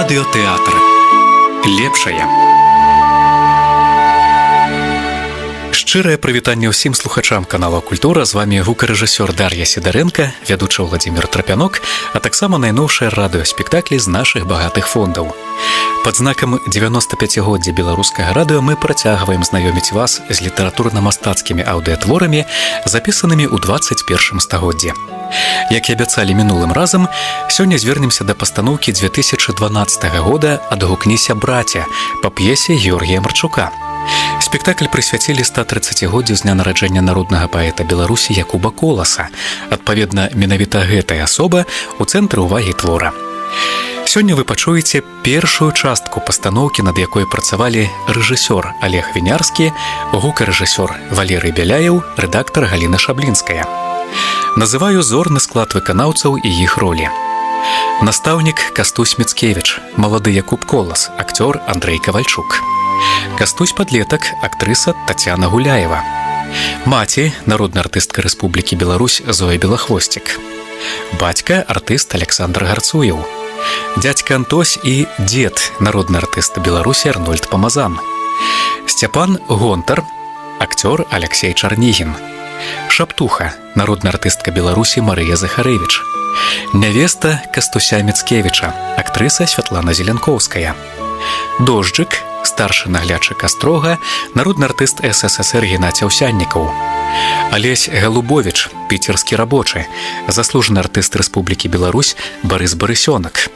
Радыётэатр. Лепшае. Шчырае прывітанне ўсім слухачам канала Культура. З вами гукарэжысёр Дар'я Сідарэнка, вядучы Владзімір Трапянок, а таксама найноўшыя радыёспектаклі з нашых багатых фондаў. Пад знакам 95-годдзя беларускага радыё мы працягваем знаёміць вас з літаратурна-мастацкімі аўдыятворамі, запісанымі ў 21 стагоддзі. Як і абяцалі мінулым разам, сёння звернемся да пастаноўкі 2012 года «Адгукніся, браця» па п'есе Георгія Марчука. Спектакль прысвяцілі 130-годдзю з дня нараджэння народнага паэта Беларусі Якуба Коласа. Адпаведна, менавіта гэтая асоба ў цэнтры ўвагі твора. Сёння вы пачуеце першую частку пастаноўкі, над якой працавалі рэжысёр Олег Вінярскі, гукарэжысёр Валерый Бяляеў, рэдактар Галіна Шаблінская. Называю зорны склад выканаўцаў і іх ролі. Настаўнік Кастусь Міцкевіч, малады Якуб Колас, акцёр Андрэй Кавальчук. Кастусь падлетак, актрыса Тацяна Гуляева. Маці, народная артыстка Рэспублікі Беларусь Зоя Белахвосцік. Бацька, артыст Александр Гарцуеў. Дзядзька Антось і дзед, народны артыст Беларусі Арнольд Памазан. Сцяпан Гонтар, акцёр Алексей Чарнігін. Шаптуха, народная артыстка Беларусі Марыя Захарэвіч. Нявеста Кастуся Міцкевіча, актрыса Святлана Зеленкоўская. Дожджык, старшы наглядчык Астрога, народны артыст СССР Геннадзь Аўсяннікаў. Алесь Галубовіч, піцерскі рабочы, заслужаны артыст Рэспублікі Беларусь Барыс Барысёнак.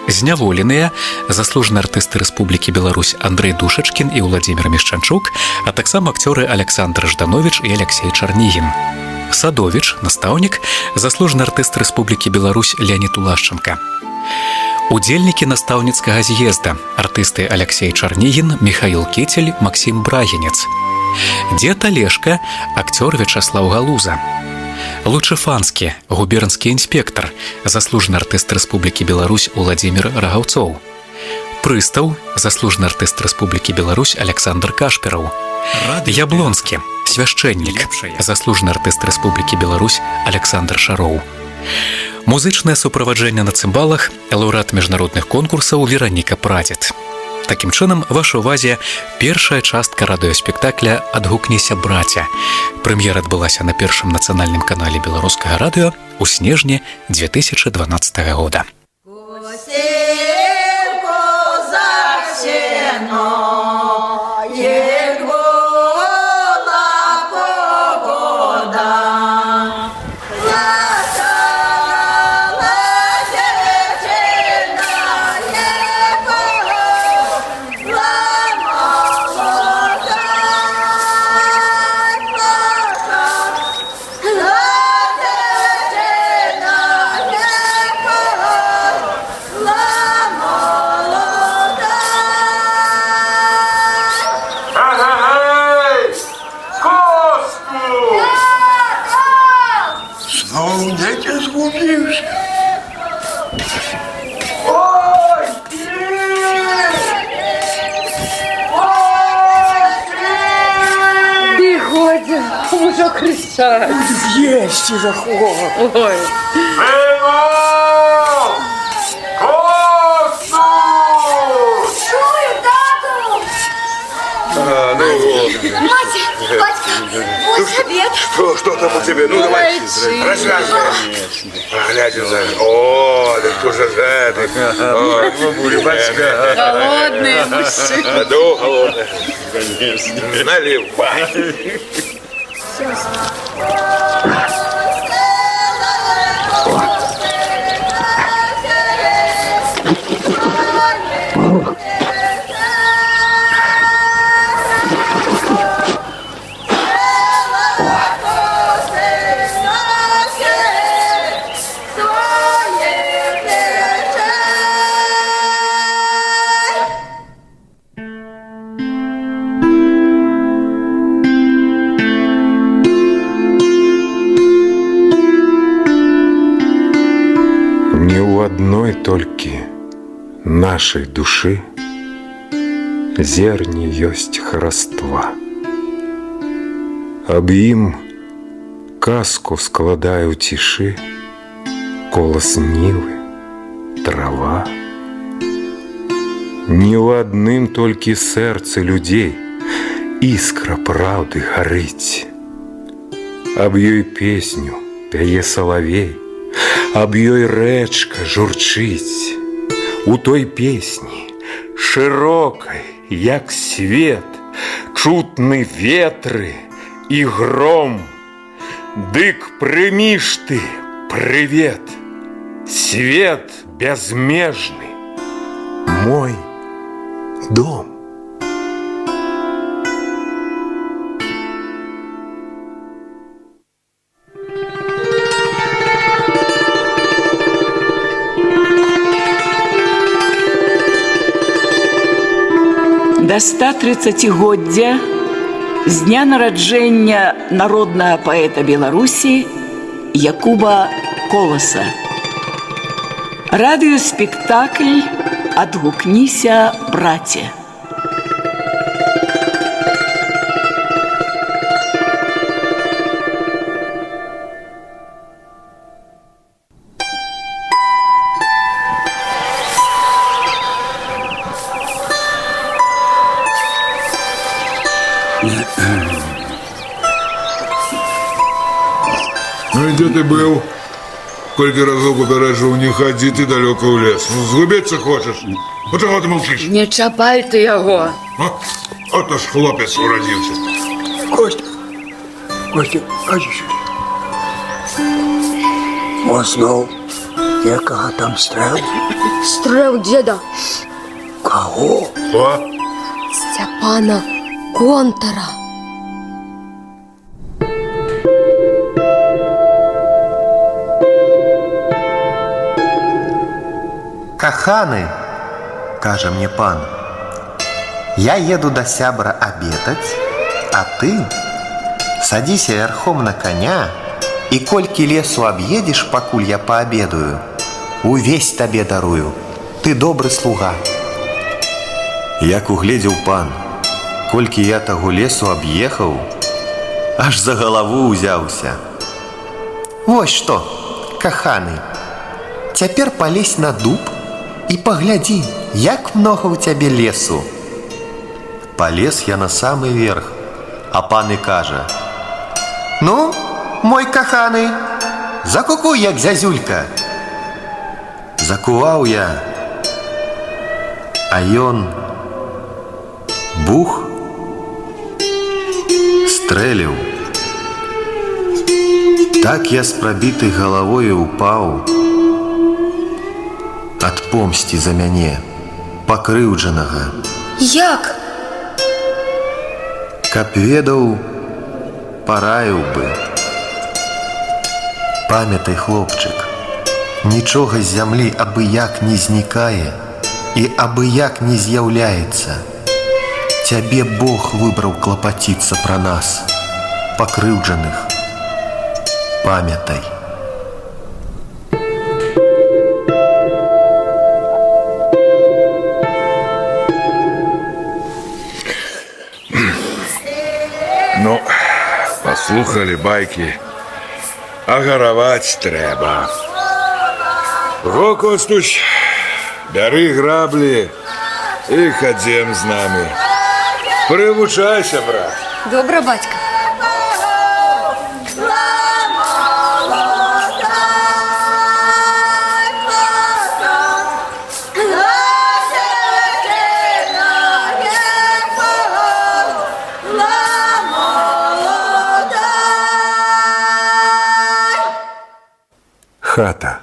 Зняволеныя, заслужаны артысты Рэспублікі Беларусь Андрэй Душачкін і Владзімір Мішчанчук, а таксама акцёры Александр Ждановіч і Алексей Чарнігін. Садовіч, настаўнік, заслужаны артыст Рэспублікі Беларусь Леонід Улашченка. Удзельнікі настаўніцкага з'езда, артысты Алексей Чарнігін, Михаил Кітель, Максим Брагінец. Дзед Алешка, акцёр Вячаслаў Галуза. Лучыфанскі, губернскі інспектар, заслужаны артыст Рэспублікі Беларусь Уладзімір Рагаўцоў. Прыстаў, заслужаны артыст Рэспублікі Беларусь Александр Кашпераў. Яблонскі, свяшчэннік, заслужаны артыст Рэспублікі Беларусь Александр Шароў. Музычнае суправаджэнне на цымбалах лаўрэат міжнародных конкурсаў Вераніка Прадзед. Такім чынам, ваша ўвазе першая частка радыёспектакля «Адгукніся, браця». Прэм'ера адбылася на першым нацыянальным канале беларускага радыё ў снежні 2012 года. Уже кричать. Есть уже хлоп. Ой. Чую, тату! Мать, батька, вот обед. Что там у тебя? Ну, давай, рассказывай. Глядя за... О, да кто же это? Рыбачка. Голодные мужчины. Да, голодные. Конечно. Наливай. Одной только нашей души зерни ёсць хараства. Аб ім казку складаю цішы, колас нівы, трава, Не ў адным толькі сэрцы людзей іскра праўды гарыць. Аб ёй песню пяе салавей, аб ёй рэчка журчыць. У той песні шырокай, як свет, чутны ветры і гром. Дык прымі ж ты прывет, свет бязмежны, мой дом. До 130-годдзя з дня нараджэння народнага паэта Беларусі Якуба Коласа. Радыёспектакль «Адгукніся, браце». Ну и где ты был? Сколько разок упереджував, не ходи ты далеко в лес. Ну, згубиться хочешь? Ну, чого ти мовчиш? Не чапайте його. Ото ж хлопець уродився. Костя, ходи сюди. Узнав, якого там стрел? Стрел деда Кого? Хто? Степана Контора. Каханы, кажа мне пан, я еду до сябра обедать, а ты садися верхом на коня, и кольки лесу объедешь, покуль я пообедаю, увесь табе дарую, ты добрый слуга. Як угледзеў пан, колькі я таго лесу аб'ехаў, аж за галаву ўзяўся. Вось што, каханы, цяпер палезь на дуб і паглядзі, як многа ў цябе лесу. Палез я на самы верх, а пан і кажа: ну, мой каханы, закукуй, як зязюлька. Закуваў я, а ён бух, стрэліў. Так я з прабітай галавою упаў ад помсці за мяне, пакрыўджанага. Як? Каб ведаў, параіў бы. Памятай, хлопчык, нічога з зямлі абы-як не знікае і абы-як не з'яўляецца. Цябе Бог выбраў клапаціцца пра нас, пакрыўджаных. Памятай. Ну, послухали байки, а гараваць трэба. Го, Костусь, бяры граблі і хадзем з намі. Прывучайся, брат. Добра, батька. Хата.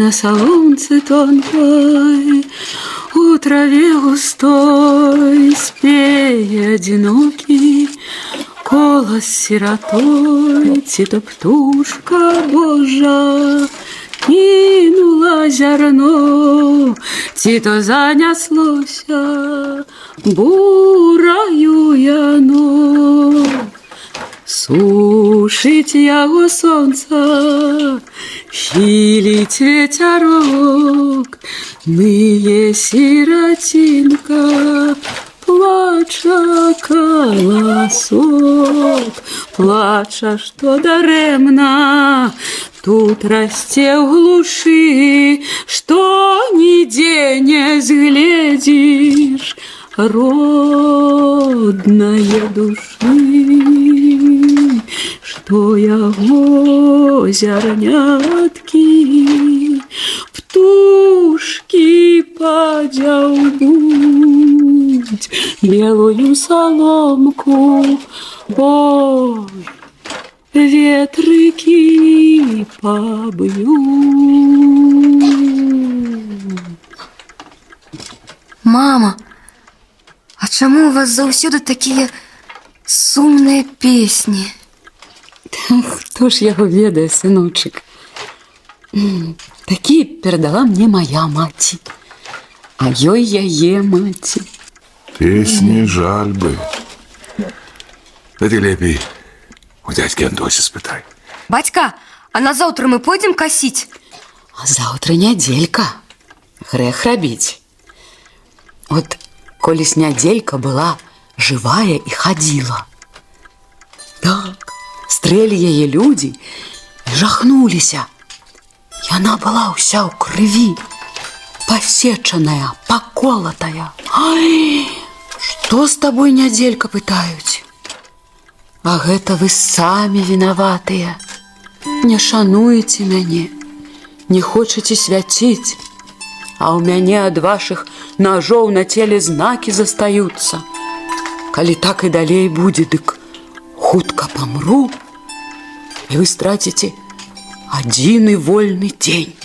На солнце тонкой, у траве густой, спей одинокий, колос сиротой, ці то птушка Божа кинула зерно, ці то занеслося бураю яно. Сушить яго сонца, хилить ветерок, ные сиротинка, плача колосок, плача, что даремна тут расте в глуши, что нигде не сглядишь родная души, что яго зернятки птушки подяўбуць белую соломку, ой, ветрыкі поб'ють. Мама, а чаму у вас заўсёды такія сумныя песні? Хто ж яго ведае, сыночек? Такія перадала мне моя маці, а ёй яе маці. Песни жальбы. Да ты лепей у дядьки Антося спытай. Бацька, а на заўтра мы пойдзем касіць? А заўтра нядзелька. Грэх рабіць. От колись нядзелька была жывая і хадзіла. Так, стрэлі яе людзі і жахнуліся. Яна была ўся ў крыві, пасечаная, паколатая. Ай, што з табой, нядзелька, пытаюць? А гэта вы самі вінаватыя. Не шануеце мяне, не хочаце свяціць, а ў мяне ад вашых ножоў на целе знакі застаюцца. Калі так і далей будзе, дык хутка памру, і вы страціце адзіны вольны дзень.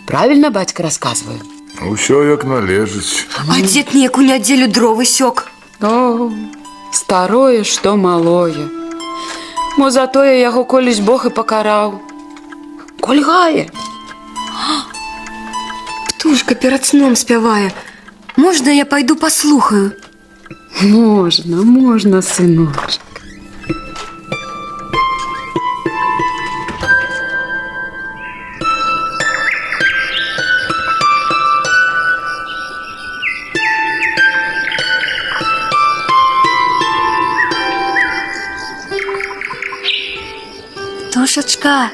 Правильно, бацька, расказваю? Усё як належыць. А дзед неяк у нядзелю дровы сёк. О, старое, што малое. Мо затое яго колись Бог і пакараў. Кольгае. Птушка перад сном спявае. Можна я пайду паслухаю? Можна, можна, сыночек. Птушачка,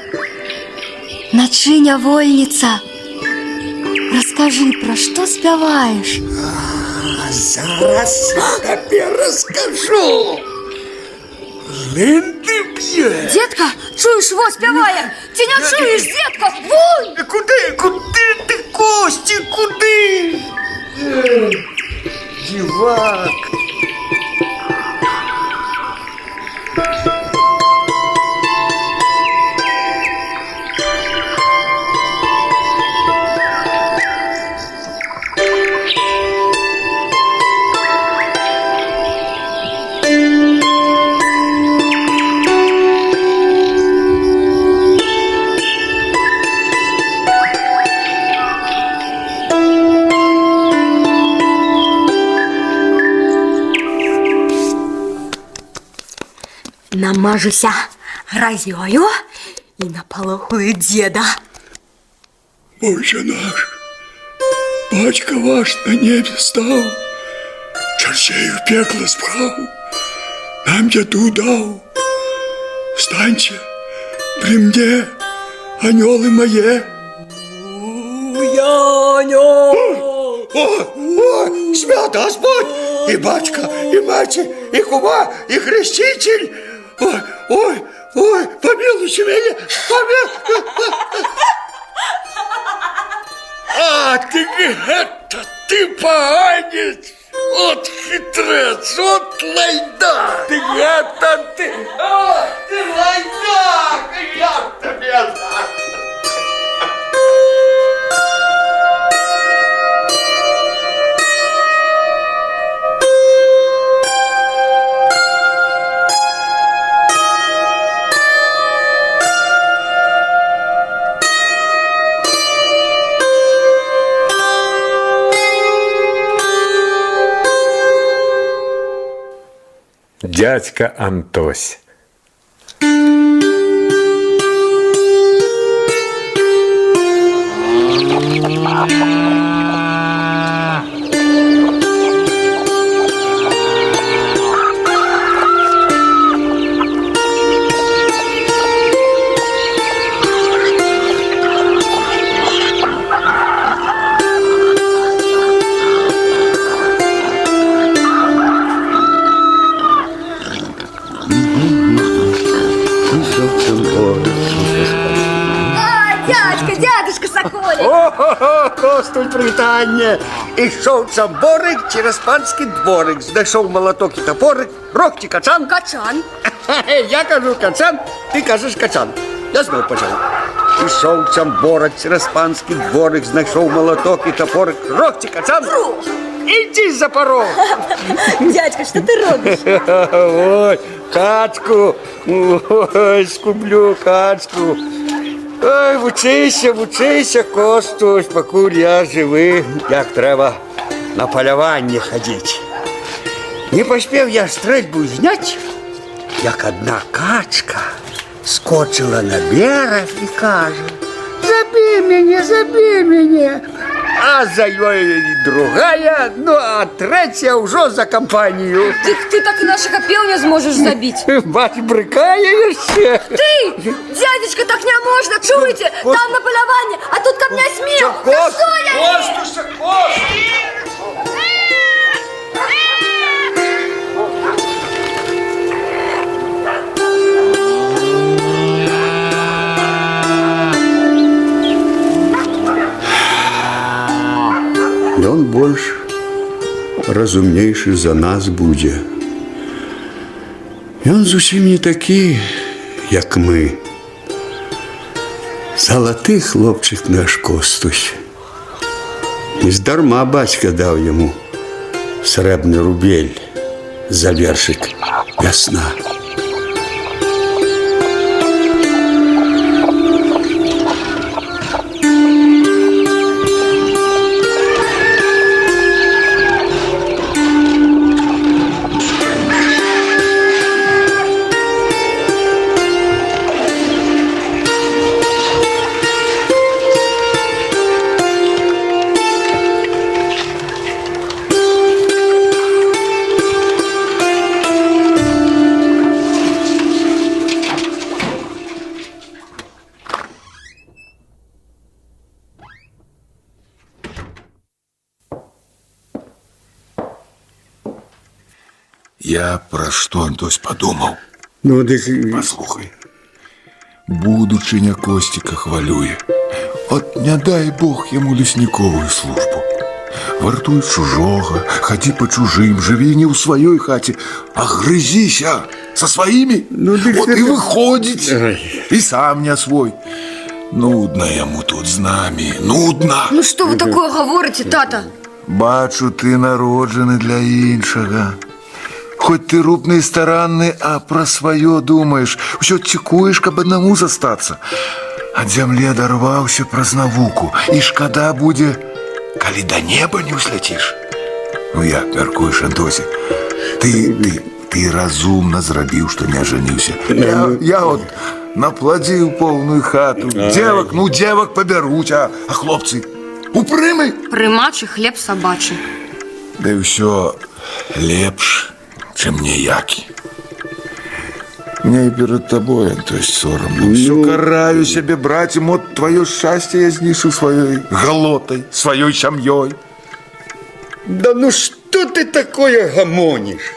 начыня вольніца, раскажы, пра што спяваеш? Зараз тебе расскажу. Линды б'є. Детка, чуєш, во спяває? Ти не чуєш, детка? Вунь! Куди ти, Кості, куди? Дівак. Намажуся грозёю и наполохаю деда. Отче наш, батька ваш на небе стал, чертей в пекло справ, нам еду дал. Встаньте при мне, анёлы мои. Я анёл. О, свят Господь, и батька, и мать, и кума, и хреститель. Ой, помилуйте меня, помилуйте. А, ты поганец, вот хитрец, вот лайда. Ты лайда, я тебе знаю. дядька Антось. Дядюшка Соколик! О-хо-хо, Костуль, привітання! Ішов цамборик через панський дворик, знайшов молоток і топорик, рог чи качан. Качан. Я кажу качан, ти кажеш качан. Я знов почав. Ішов цамборик через панський дворик, знайшов молоток і топорик, рог чи качан. Іди за порог. Дядька, що ти робиш? Ой, качку. Ой, скублю качку. Ой, вчися, Костусь, покуль я живий, як треба на полювання ходити. Не поспів я стрельбу зняти, як одна качка скочила на берег і каже: забій мене. А за ёю другая, ну а третя вже за компанію. Ти так і наших опіл не зможеш забити. Бач, брикає ще. Ти! Дядечка, так не можна, чуєте? Там на полювання, а тут ко мне сміл. Костуся! Ён больш разумнейшы за нас будзе. Ён зусім не такі, як мы. Залаты хлопчык наш Костусь. Нездарма бацька даў яму срэбны рубель за вершык «Вясна». Я про что, Антось, подумал? Ну, дык... Послухай. Будучыня Костика хвалюе. От не дай Бог ему лесниковую службу. Вартуй чужого, ходи по чужим, живи не у своей хате, а грызися со своими. Ну, дык... Вот и выходит, и сам не свой. Нудно ему тут з нами, нудно. Ну що ви такое говорите, тата? Бачу, ти народжений для іншого. Хоть ты рупный и старанный, а про свое думаешь, все цікуешь, каб одному застаться. Ад зямлі адарваўся праз навуку, і шкада будзе, калі до неба не ўсляціш. Ну як мяркуеш, Антосе? Ты разумна зрабіў, што не ажаніўся. Я от напладзіў поўную хату. Дзевак пабяруць, а хлопцы упрымы. Прымачы хлеб сабачы. Да і ўсё лепш, чым ніякі. Мне и перед тобой, Антось, соромно. Все караю себе, братья, вот твое счастье я знишу своей голотой, своей семьей. Да ну что ты такое гамонишь?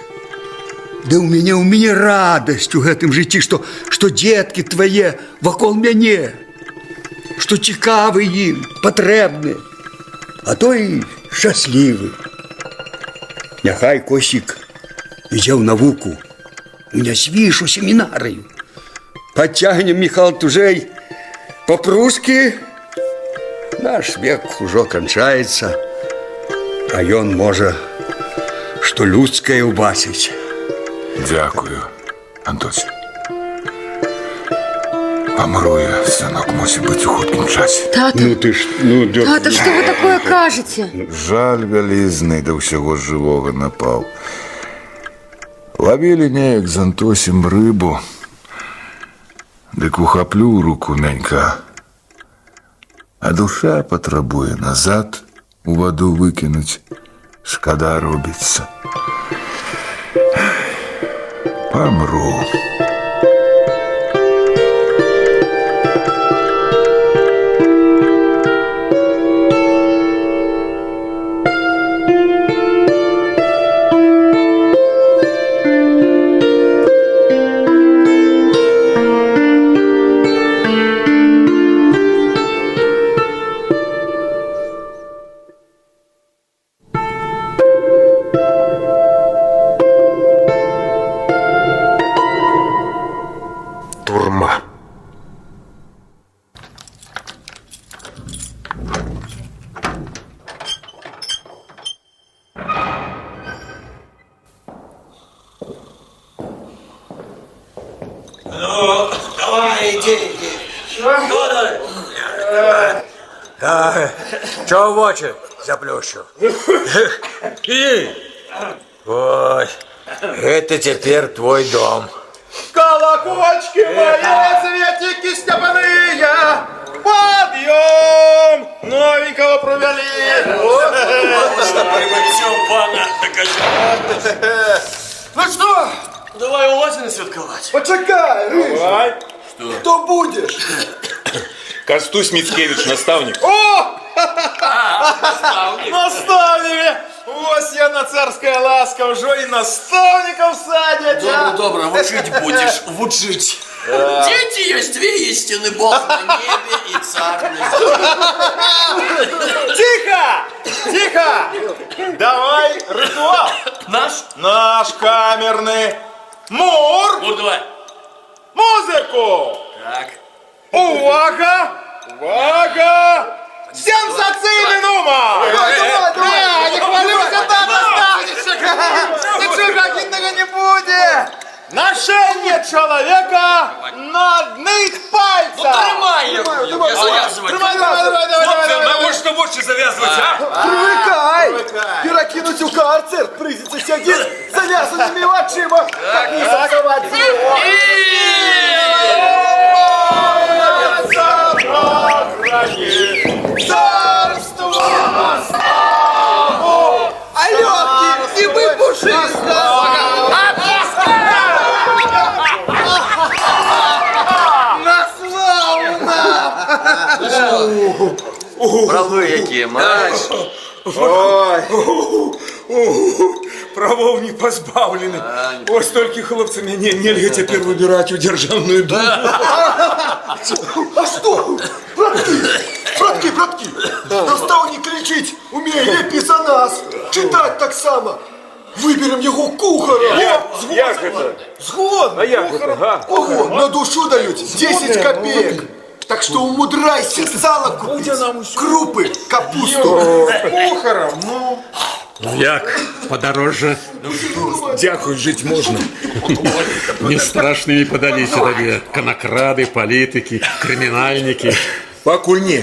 Да у меня радость у гэтым жыцці, что детки твои вакол мяне, что цікавы ім, патрэбны, а то и счастлівы. Няхай Косік ідзе ў навуку, у нясвішу семінарыю. Подтягнем, Михал, тужэй по-прускі. Наш век ужо канчаецца, а ён можа што людскае ўбачыць. Дякую, Антось. Помру я, сынок, мусит быть у хуткім часе. Тата, Ну ты ж, ну... тата, что вы такое кажете? Жаль вялізны да ўсяго жывога напаў. Ловили неяк з Антосім рибу, дык ухаплю руку мянька, а душа патрабуе назад у ваду выкинуть. Шкада робіцца. Помру. Турма. Ну, давай, иди. Чего в очи заплющу? Иди. Ой, это теперь твой дом. Колокольчики мои, цветики степаные, подъем! Новенького провели. Ну что, давай улазим святкувати. Почекай, Рыж. Давай. Что? Кто будешь? Костусь Мицкевич, наставник. О! Наставник! Ось я на царская ласка, уже и наставников садять. Добро, вучить будешь, вучить. Дети есть две истины, Бог на небе и царь на земле. Тихо! Тихо! Давай ритуал. Наш? Наш камерный. Мур! Мур, давай. Музыку! Так. Увага! Увага! Сенсаційний номер! Давай! Не хвалюйся там, наставничек! Ничего обидного не будет! Ношение человека на одних пальцах! Ну тримай его, я завязывать. Давай! Можно больше завязывать, а? Привыкай! Перекинуть у карцер, придется сидеть завязанными очима, как не создавать Царство на славу! Алёнки, и вы пушисто! На славу нам! Правы какие, мать. Ой! Правов не позбавлены. Ось столько хлопцев мне нельзя теперь выбирать у державную думу. А что? Братки! Наставник кричить умеє лепі за нас. Читать так само. Выберем его кухара. Як это? Сгод. А як это? Ого, на душу дают 10 копеек. Так что умудрайся сало купить, крупы, капусту. Кухаром, ну. Ну як, подороже? Дякую, жить можна. Не страшними подалися тобі конокради, політики, кримінальники. Покуль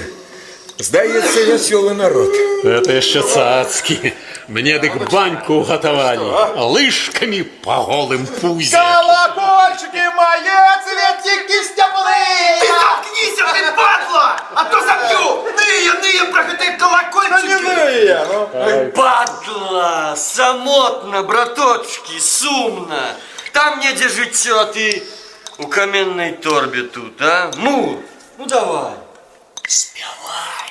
Здається, веселий народ. Это ще цацки. Мне дык баньку уготовали, лыжками по голым пузе. Колокольчики мои, цветики степлые! Ты заткнись, ты падла! А то забью! Ные, проходи колокольчики! Да не ные, ну! Падла, самотно, браточки, сумно. Там негде життя, а ты у каменной торбе тут, а? Мур, ну давай, спевай.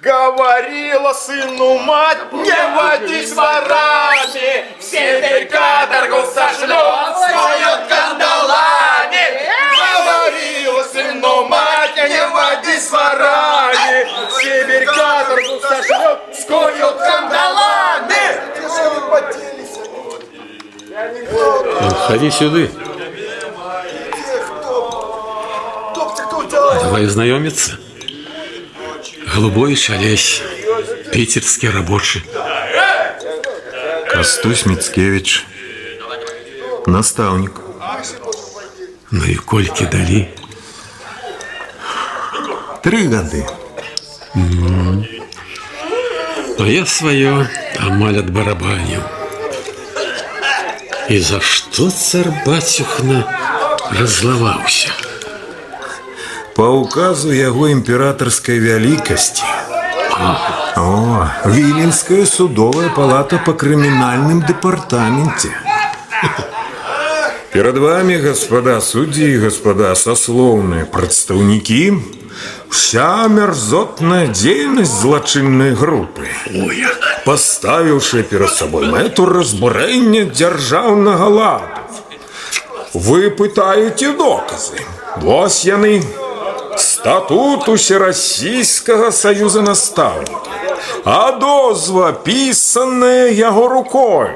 Говорила сыну мать, не водись ворами, все сибирь каторгу сошлет, своет кандалами. Говорила сыну мать, не водись ворами, сибирь каторгу сошлет, скоет кандалами. Ходи сюда. Давай знакомиться. Голубой Олесь, питерский рабочий. Костусь Мицкевич, наставник. Ну и кольки дали. 3 года. А я свое амаль отбарабанил. И за что царь батюхна разловался? По указу его императорской великости. О, Виленская судовая палата по криминальным департаменте. Перед вами, господа судьи и господа сословные представники, вся мерзотная деятельность злочинной группы, поставившая перед собой мету разбурення державного ладу. Ви питаєте докази. Ось яны. Статут Усеросійського союза наставників, одозва, писанная его рукой,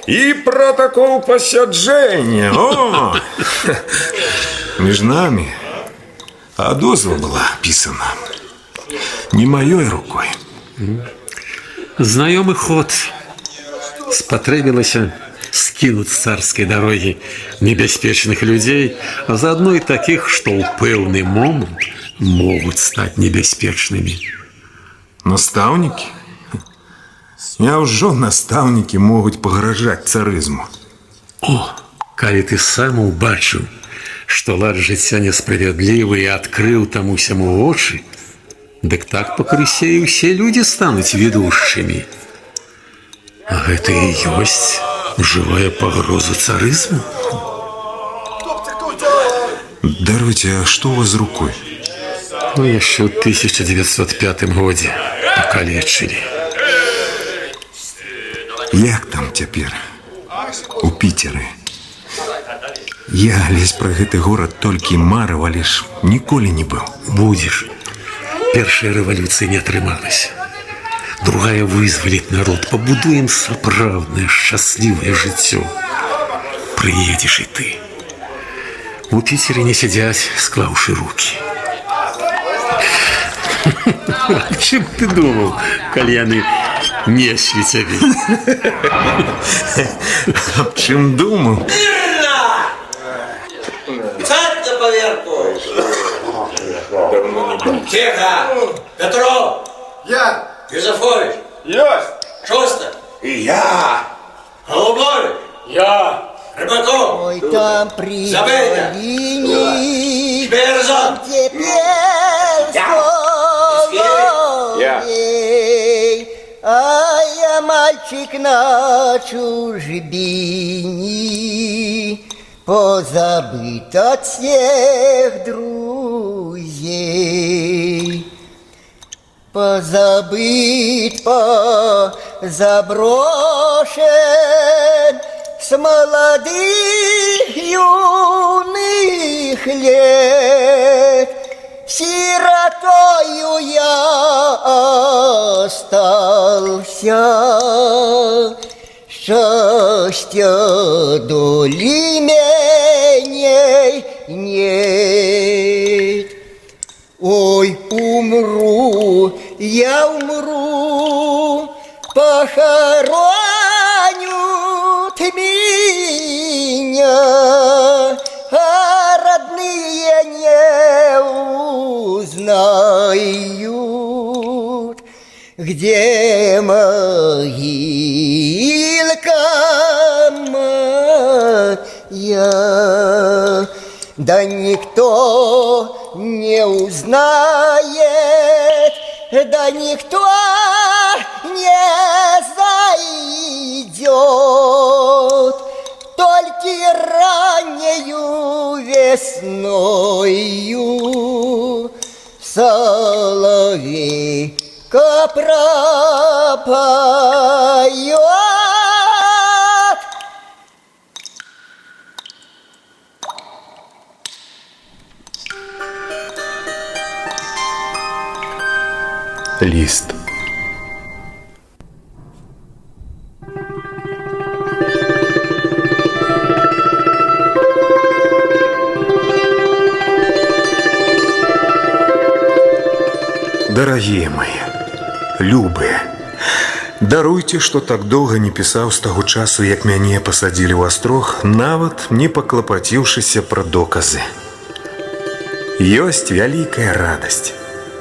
и протокол посяджения. О! Между нами одозва была писана не моей рукой. Знайомый ход. Спотребилося скинуть с царской дороги небеспечных людей, а заодно и таких, что в певный момент могут стать небеспечными. Наставники? Няўжо наставники могут погрожать царизму? О, коли ты сам убачил, что лад життя несправедливый и открыл тому всему очи, дык так покрысе и все люди станут ведущими. А это и есть живая погроза царизму. Даруйте, а что у вас с рукой? Ну, еще в 1905 году покалечили. Як там теперь? У Питера. Я лезь про гэты город толькі марыў, але ж ніколі не был. Будешь. Первая революция не отрымалась. Другая вызволит народ. Побудуем сапраўднае счастливое жыццё. Приедешь и ты. У Питере не сидять, склавши руки. О чем ты думал, кальяны не світяві? Об чым думал? Сядь на поверку! Тихо! Петро! Я! Юзефович! Есть! Шуста! И я! Голубой! Я! Рыбаков! Ой, там при Забейте! долине Шперзон! теперь Я! а я мальчик на чужбине, позабыт от всех друзей. Позабыт, позаброшен с молодых юных лет. Сиротою я остался, счастья доли меней нет. Ой, умру, я умру, похоронят меня, а родные не узнают, где могилка моя. Да никто не узнает, да никто не зайдет, только раннею весною соловейка пропоет. Лист. Дорогие мои, любые, даруйте, что так долго не писал с того часу, як мяне посадили в астрог, нават не поклопотившися про доказы. Ёсць вялікая радость.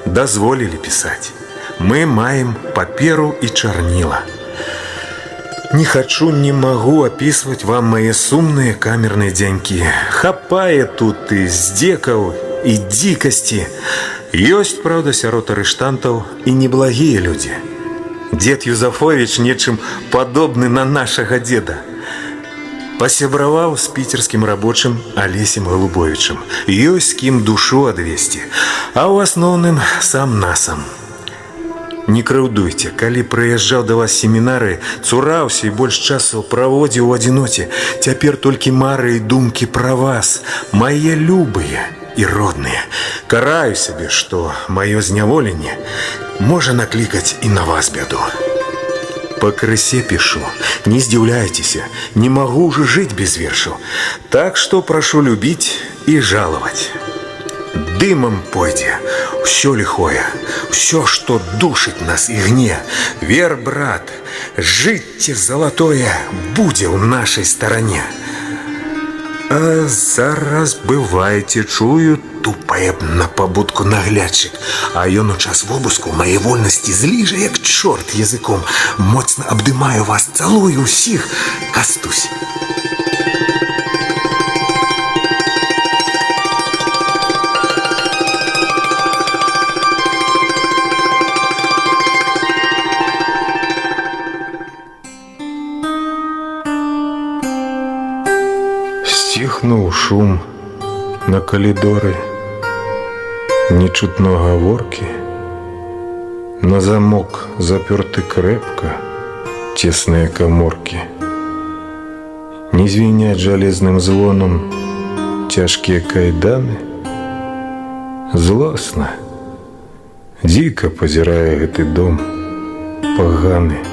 Дозволили писать. Мы маем паперу и чарнила. Не хочу, не могу описывать вам мои сумные камерные деньки. Хапает тут и здеков, и дикости. Есть, правда, сярод арыштантов и неблагие люди. Дед Юзафович нечым подобный на нашего деда. Посябраваў с питерским рабочим Олесем Голубовичем. Ёсць з кім душу адвесці, а ў асноўным сам насам. Не крыўдуйте, калі прыязджаў да вас семінары, цураўся і больш часу праводзіў у адзіноце. Цяпер толькі мары і думкі пра вас, мае любыя і родныя. Караю сябе, што маё зняволенне можа наклікаць і на вас бяду. По крысе пишу, не здзіўляйцеся, не могу уже жить без вершаў. Так что прошу любить и жаловать. Дымом пойдзе ўсё лихое, ўсё, что душит нас и гне. Вер, брат, жыццё золотое будзе ў нашай стороне. А зараз бываеце, чую, тупае на побудку наглядчик. А ён у час вобыску мае вольнасці зліжа, як чорт языком. Моцна абдымаю вас, цалую ўсіх, Кастусь. Стихнуў шум на калідоры, не чутно гаворкі, на замок заперты крэпка цесныя каморкі. Не звеняць жалезным звоном цяжкія кайданы. Злосна, дзіка пазірае гэты дом паганы.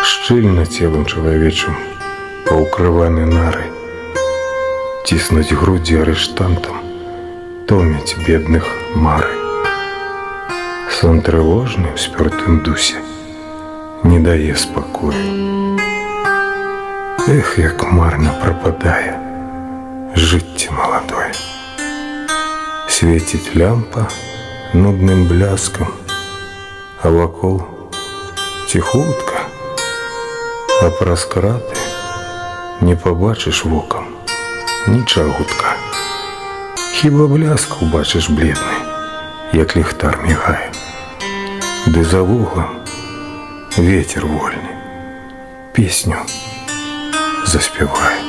Шчыльна целам чалавечым паўкрываны нары. Ціснуць грудзі арыштантам, томяць бедных мары. Сон трывожны ў спёртым дусе не дае спакою. Эх, як марна прападае жыццё маладое. Свеціць лямпа нудным бляскам, а вакол ціхутка, а праз краты не пабачыш вокам нічагутка. Хіба бляск убачыш бледны, як ліхтар мігае. Ды за вуглам ветер вольны песню заспявае.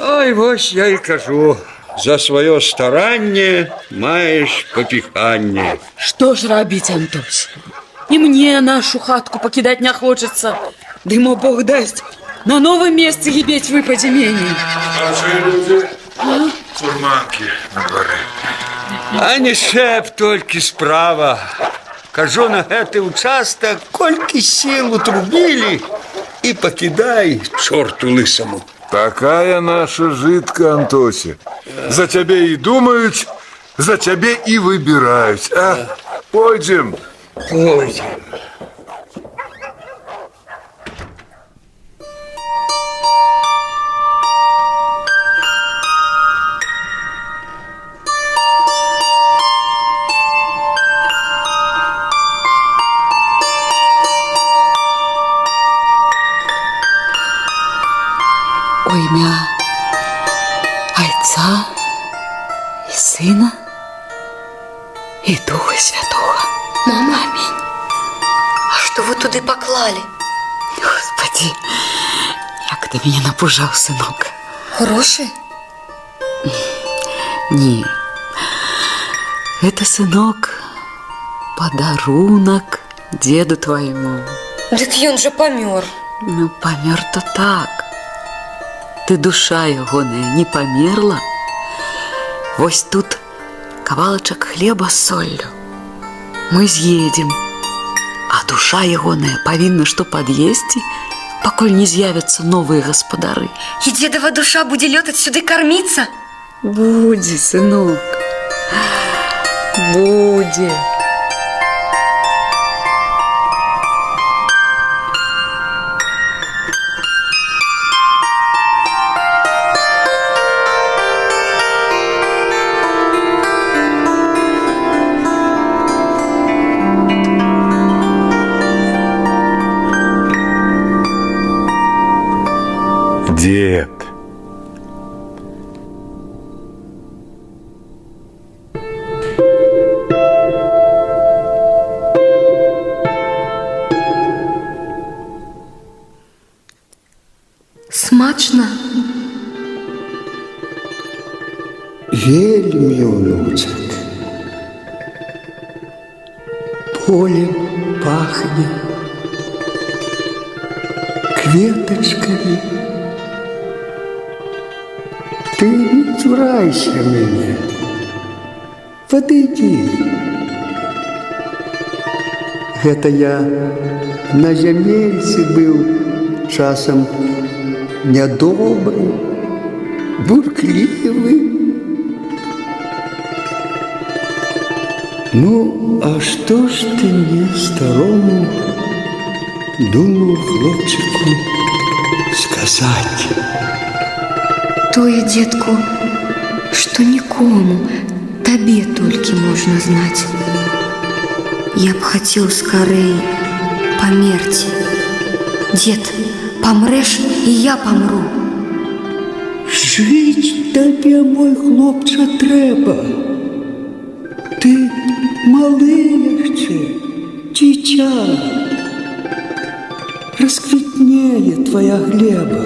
Ой, вось я і кажу, за сваё старанне маеш папіханне. Что ж рабіць, Антось? И мне нашу хатку покидать не хочется. Да ему Бог даст, на новом месте гибеть выпаде менее. А же люди, фурманки на дворе. А не шэп толькі справа. Кажу, на гэты участак колькі сіл утрубілі і пакідай чорту лысаму. Такая наша житка, Антося. За тебе и думают, за тебе и выбирают. А? Пойдем. Пойдем. О ім'я Отця і Сина і Духа Святого. Мама, амінь. А що ви туди поклали? Господи, як ти мене напужав, синок. Гроші? Ні. Это, сынок, подарунок деду твоему. Дык ён жа памёр. Ну, памёр-то так. Ты душа ягоная не памерла. Вось тут кавалачак хлеба з соллю. Мы з'едзем. А душа ягоная павінна што пад'есці, пакуль не з'явяцца новыя гаспадары. І дзедава душа будзе лётаць сюды карміцца? Будзе, сынок. Будзе. Дед. Смачна? Вельмі, унучак. Полем пахне, кветочками. Ты не цурайся меня. Подойди. Гэта я на зямельцы быў часам нядобры, бурклівы. Ну, а што ж ты мне, старому, думаю, хлопчику, сказать? Тое, дзедку, што нікому, табе толькі можна знаць. Я б хацеў скарэй памерці. Дзед, памрэш, і я памру. Жыць табе, мой хлопча, трэба. Ты малы яшчэ, дзіця. Расквітнее твоя глеба.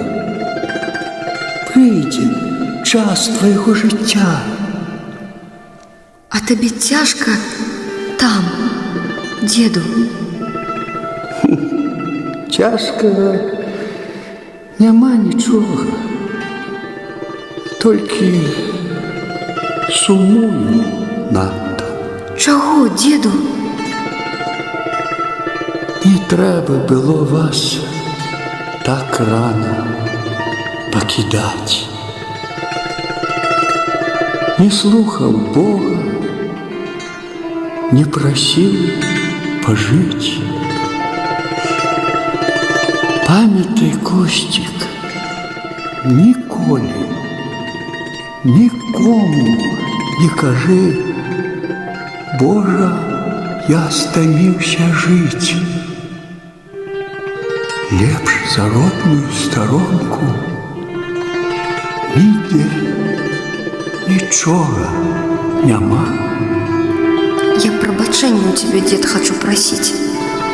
Прыйдзе час твайго жыцця. А табе цяжка там, дзеду? Цяжкага няма нічога. Толькі сумую надта. Чаго, дзеду? Не трэба было вас так рана пакідаць. Не слухаў Бога, не прасіў пажыць. Памятай, Косцік, ніколі, нікому не кажы: Божа, я стаміўся жыць. Лепш за родную старонку нідзе нічога няма. Я прабачэння у тебя, дед, хочу просить.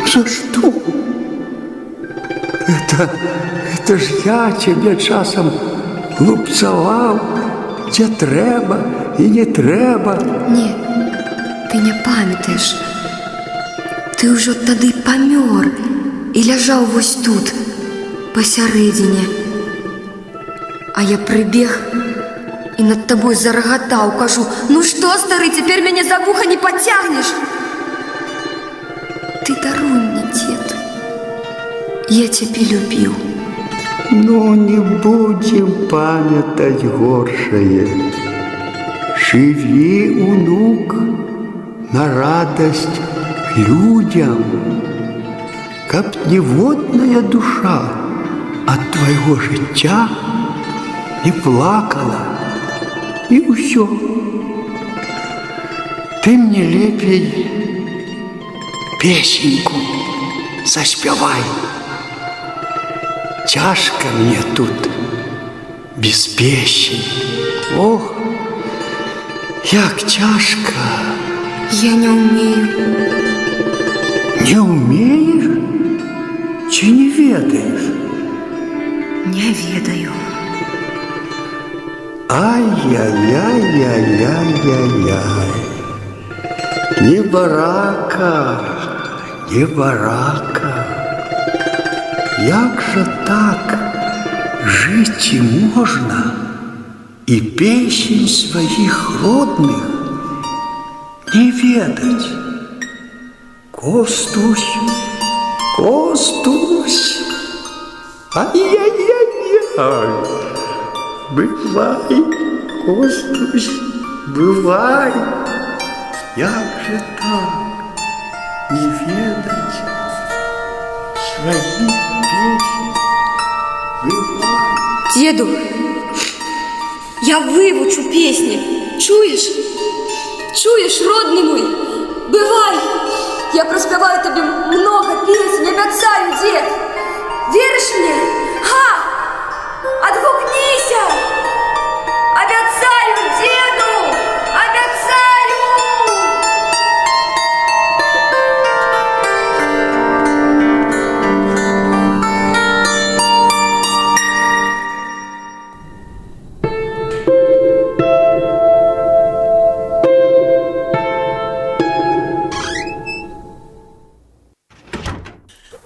За что? Это ж я тебе часом лупцаваў, дзе трэба і не трэба. Не, ты не памятаеш. Ты ўжо тады памёр і ляжаў вось тут, пасярэдзіне. А я прыбег і над табой зарагатаў, кажу: ну што, стары, цяпер мяне за вуха не пацягнеш? Ты даруй мне, дзед. Я цябе любіў. Ну, не будем памятаць горшае. Жыві, унук, на радасць людям, каб ніводная душа ад твайго жыцця не плакала. І ўсё. Ты мне лепей песеньку заспявай. Цяжка мне тут без песень. Ох, як цяжка. Я не умею. Не умеешь? Ці не ведаешь? Не ведаю. Ай-яй-яй-яй-яй-яй. Ни барака, небарака. Як жа так жыць і можна і песень сваіх родных не ведаць? Костусь, Костусь, ай-яй-яй-яй, бывай, Костусь, бывай. Як же так не ведать своих песен? Бывай. Деду, я вывучу песни. Чуешь? Чуешь, родный мой? Бывай! Я проспеваю тебе много песен, обещаю, дед. Веришь мне? Ха! Отгукнися! Обещаю, деду! Обещаю!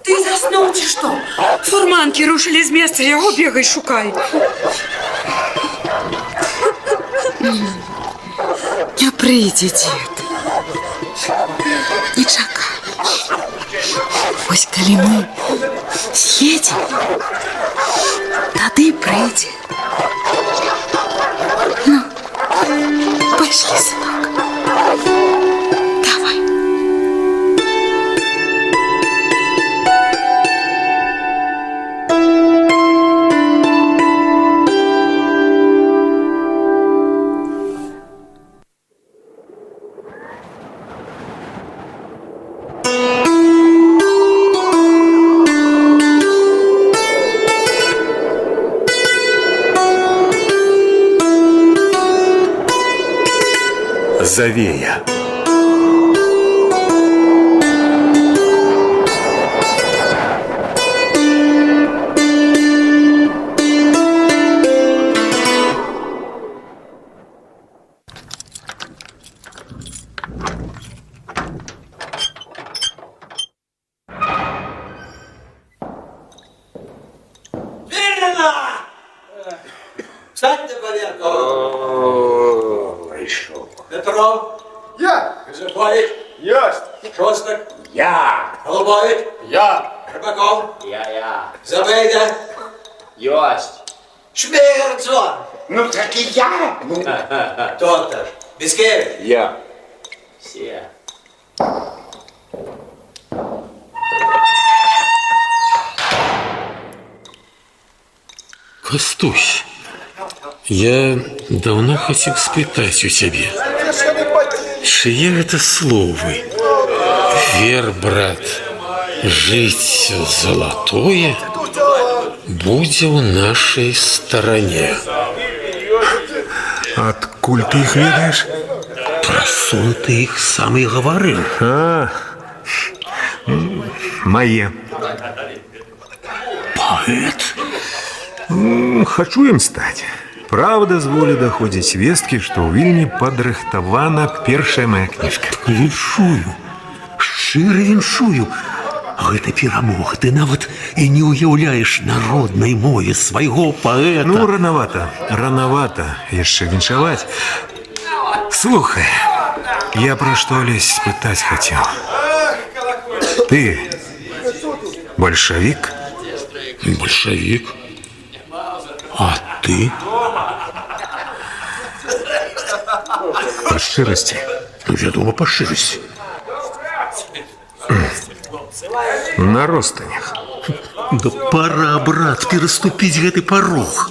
Ты заснул, ці што? Фурманкі рушылі з месца, яго бегай, шукай. Не прыйдзе, дзед. Не чакай. Вось калі мы з'едзем, тады прыйдзе. Ну, пайшлі, сынок. Давай. Завея. Встань на порядок. Прийшов. Петров. Я. Зубович. Есть. Шостак. Я. Голубович. Я. Рыбаков. Я. Забейда. Йость. Шмерцон. Ну так и я. Тот-то ж. Бескевич. Я. Все. Костусь, я давно хотел спытать у тебя, чьи это словы? Вер, брат, жить золотое будет в нашей стороне. Откуль ты их ведаешь? Про сон ты их сам и говорил. Мои. Поэт? Хочу им стать. Правда, з волі доходять весткі, што ў Вільні падрыхтавана першая моя кніжка. Віншую, шчыра віншую. Гэта перамога. Ты нават і не ўяўляеш народнай мове свайго паэта. Ну, рановато яшчэ віншаваць. Слухай, я пра што лезь спытаць хацеў. Ты большевик? Большевик? А ты? По шчырасці? Ну, вядома, па шчырасці. На ростанях. Да пора, брат, пераступіць гэты парог.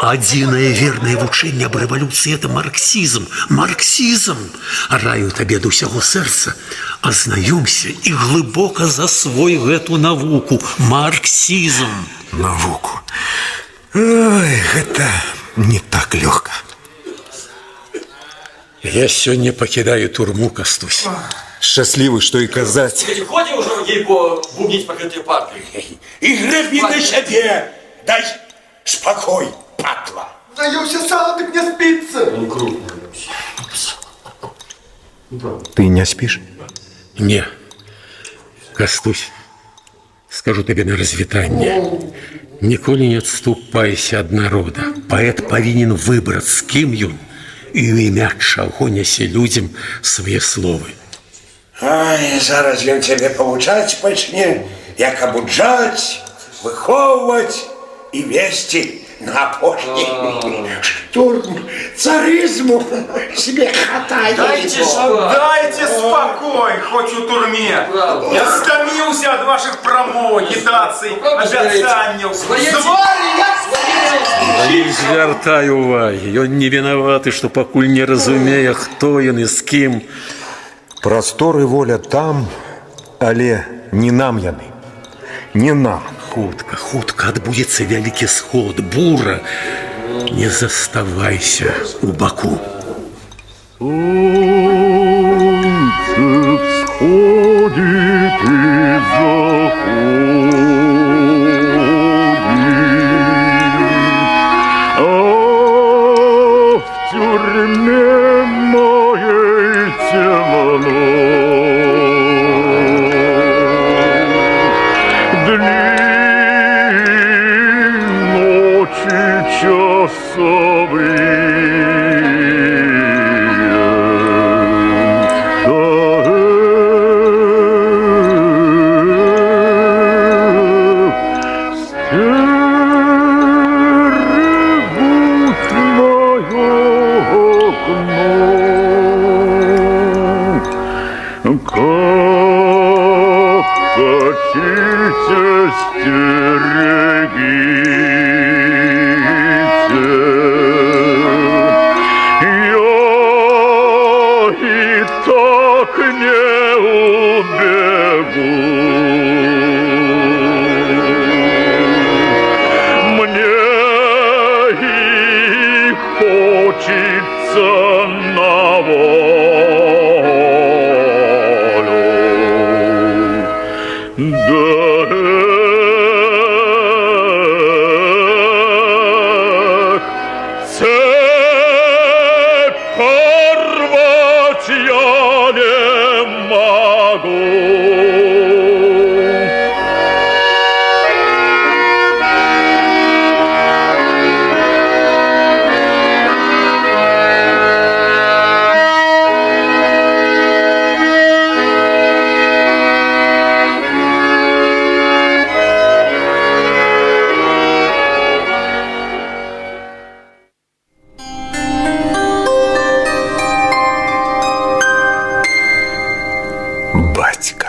Адзінае вернае вучэнне аб рэвалюцыі – это марксізм. Марксізм! Раю табе да ўсяго сэрца. Азнаёмся і глыбока засвой гэту навуку. Марксізм. Навуку. Ой, гэта не так лёгка. Я сёння пакідаю турму, Кастусь. Шчаслівы, што і казаць. Ході уже ей-бо бубніць па гэтай партыі. И греби на себе. Дай спокой, падла. Даюся сало, так не спится. Ты не спишь? Не. Кастусь, скажу тебе на развитание. Ніколі не адступайся ад народа. Паэт павінен выбраць, з кім ён, і ў імя чаго нясе людзям свае словы. Ай, зараз ён цябе павучаць пачне, як абуджаць, выхоўваць і весці на апошні штурм царизму себе хватает. Дайте спокой, хоть у турме. Я стомился от ваших промов, агитаций, обяцаний. Не звяртай увагі, ён не вінаваты, што пакуль не разумее, хто ён і з кім. Прастор і воля там, але не нам яны. Не нам. Хутка, хутка адбудзецца вялікі сход, бура. Не заставайся у баку. Солнце всходит и заходит, а в тюрьме моей темно. Батька.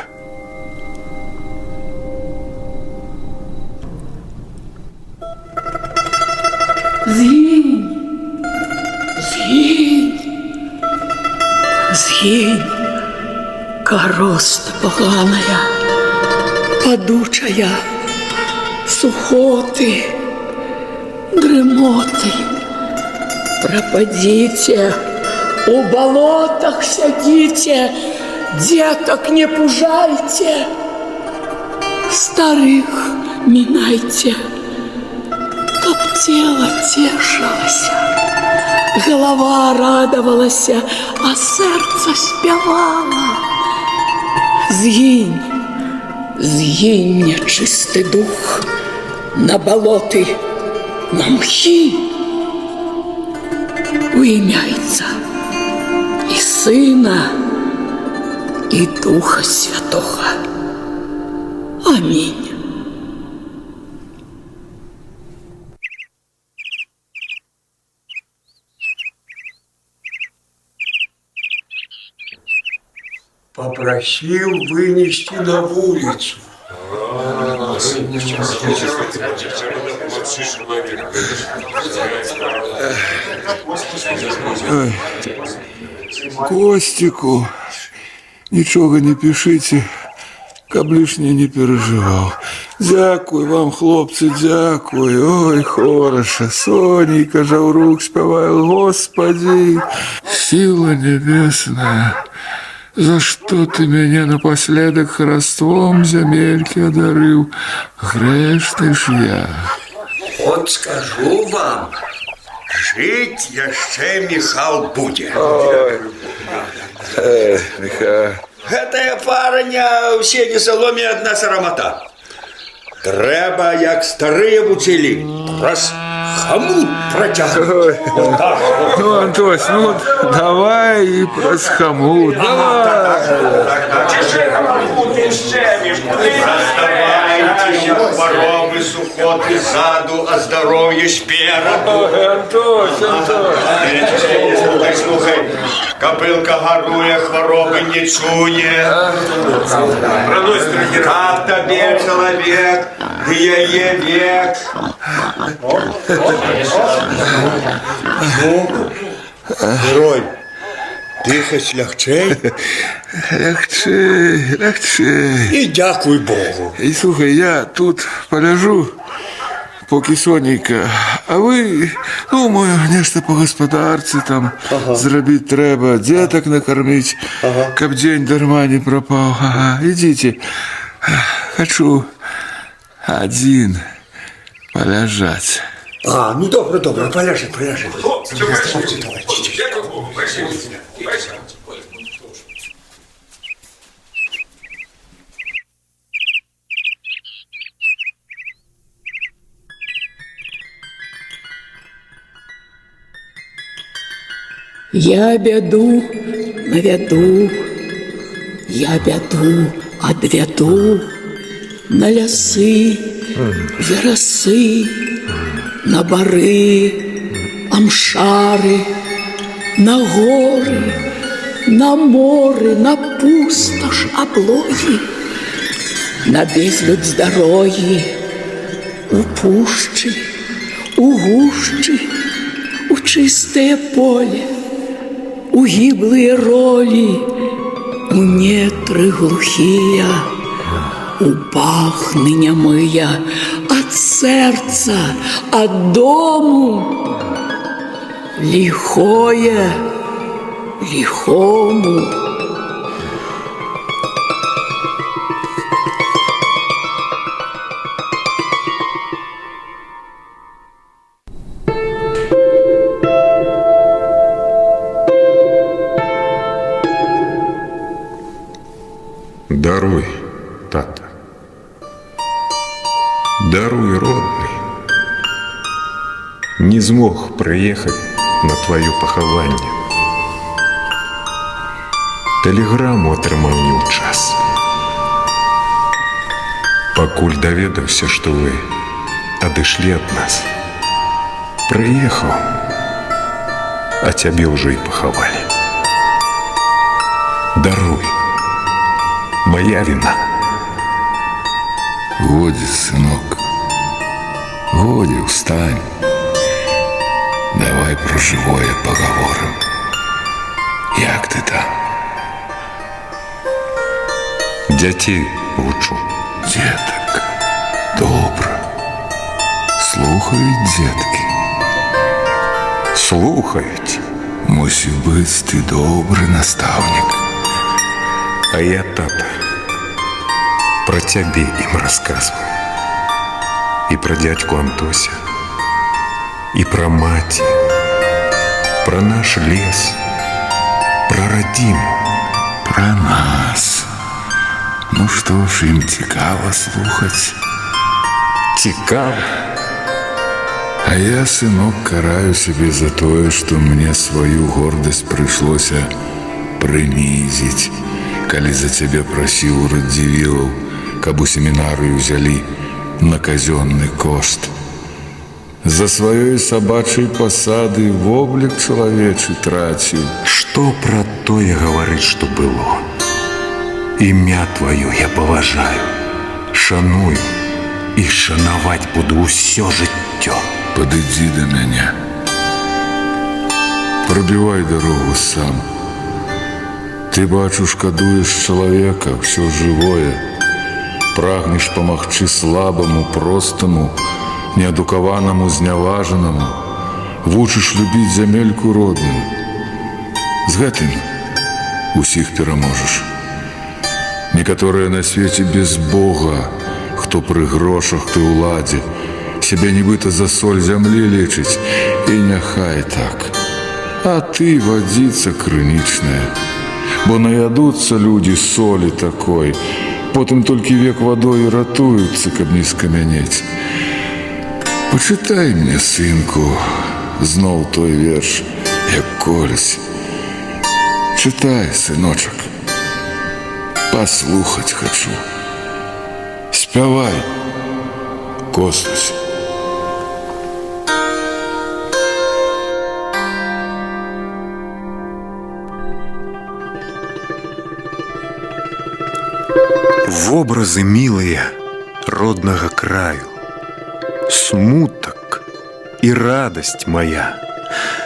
Згинь, згинь, згинь, короста поганая, падучая, сухоты, дремоты. Пропадите, у болотах сядите, деток не пужайте, старых минайте, чтоб тело тешилось, голова радовалась, а сердце спевало. Згинь, згинь, нечистый дух, на болоты, на мхи. Уймяйца и Сына, и Духа Святого. Аминь. Попросил вынести на улицу. Костику нічога не пішыце, каб лишнее не переживал. Дякую вам, хлопцы, дякую. Ой, хороша, Сонейка Жаўрук спяваю. Господи, сила небесная, за что ты меня напоследок храством земельки одарил? Грешный ж я. Вот скажу вам, жить яшчэ Михал будзе. Миха, гэтая парня ў сені саломе адна сарамата. Трэба, як старыя вучылі, праз хамут працягваць. Ну, Антось, ну давай и праз хамут, давай. Раздавайте хворобы, сухоты ззаду, а здоровье спереду. Антось. Слухай, копылка гаруе, хворобы не чуе. Как тебе, человек, где век? Герой, дыхаць лягчэй? Лягчэй. І дзякуй Богу. И слухай, я тут поляжу, поки сонненько, а вы, думаю, нечто по господарці там зробити треба, деток накормить, каб день дарма не пропал. Ага, идите. Хочу один полежать. А, ну добре, поляжи. Я беду наведу, я беду отведу на лясы, верасы, на бары, амшары, на горы, на моры, на пустошь, облоги, на безлюдь дороги, у пушчы, у гушчы, у чистое поле, у гиблые роли, у нетры глухие, у пахны нямые, от сердца, от дому, лихое, лихому. Даруй, тата. Даруй, родный. Не змог приехать на твое похование. Телеграмму атрымаў не ў час. Пакуль даведаўся, што вы адышлі ад нас. Прыехаў, а цябе ўжо і пахавалі. Даруй. Моя вина. Годи, сынок, годи, устань. Давай про живое поговорим. Як ты там? Дзяцей вучу. Деток, добра. Слухаюць детки. Слухаюць. Мусі быць ты добрый наставник. А я, тата, про цябе ім расказваю. І про дядьку Антося, і про маці, про наш лес, про радзіму. Про нас. Ну что ж, им цікаво слухать. Цікаво. А я, сынок, караю себе за то, что мне свою гордость пришлось принизить, коли за тебя просил Радзівілаў, каб у семинарию взяли на казенный кошт. За своей собачьей посады в облик человечий тратил. Что про тое говорить, что было? Імя твое я поважаю, шаную и шанаваць буду ўсё жыццё. Подойди до меня. Пробивай дорогу сам. Ты, бачу, шкадуешь человека, все живое. Прагнешь помагчы слабому, простому, неадукаваному, зняважаному. Вучыш любіць зямельку родную. З гэтым усіх пераможаш. Некаторыя на свеце без Бога, хто пры грошах ты ўладзе, себе нібыта за соль зямлі лечыць, і няхай так. А ты, водица крынічная, бо наядуцца людзі солі такой, потым толькі век вадою ратуюцца, каб не скамянець. Почитай мне, сынку, зноў той верш, як колись. Читай, сыночак, паслухаць хачу. Спявай, Костусь. Вобразы милые родного краю, смуток и радость моя,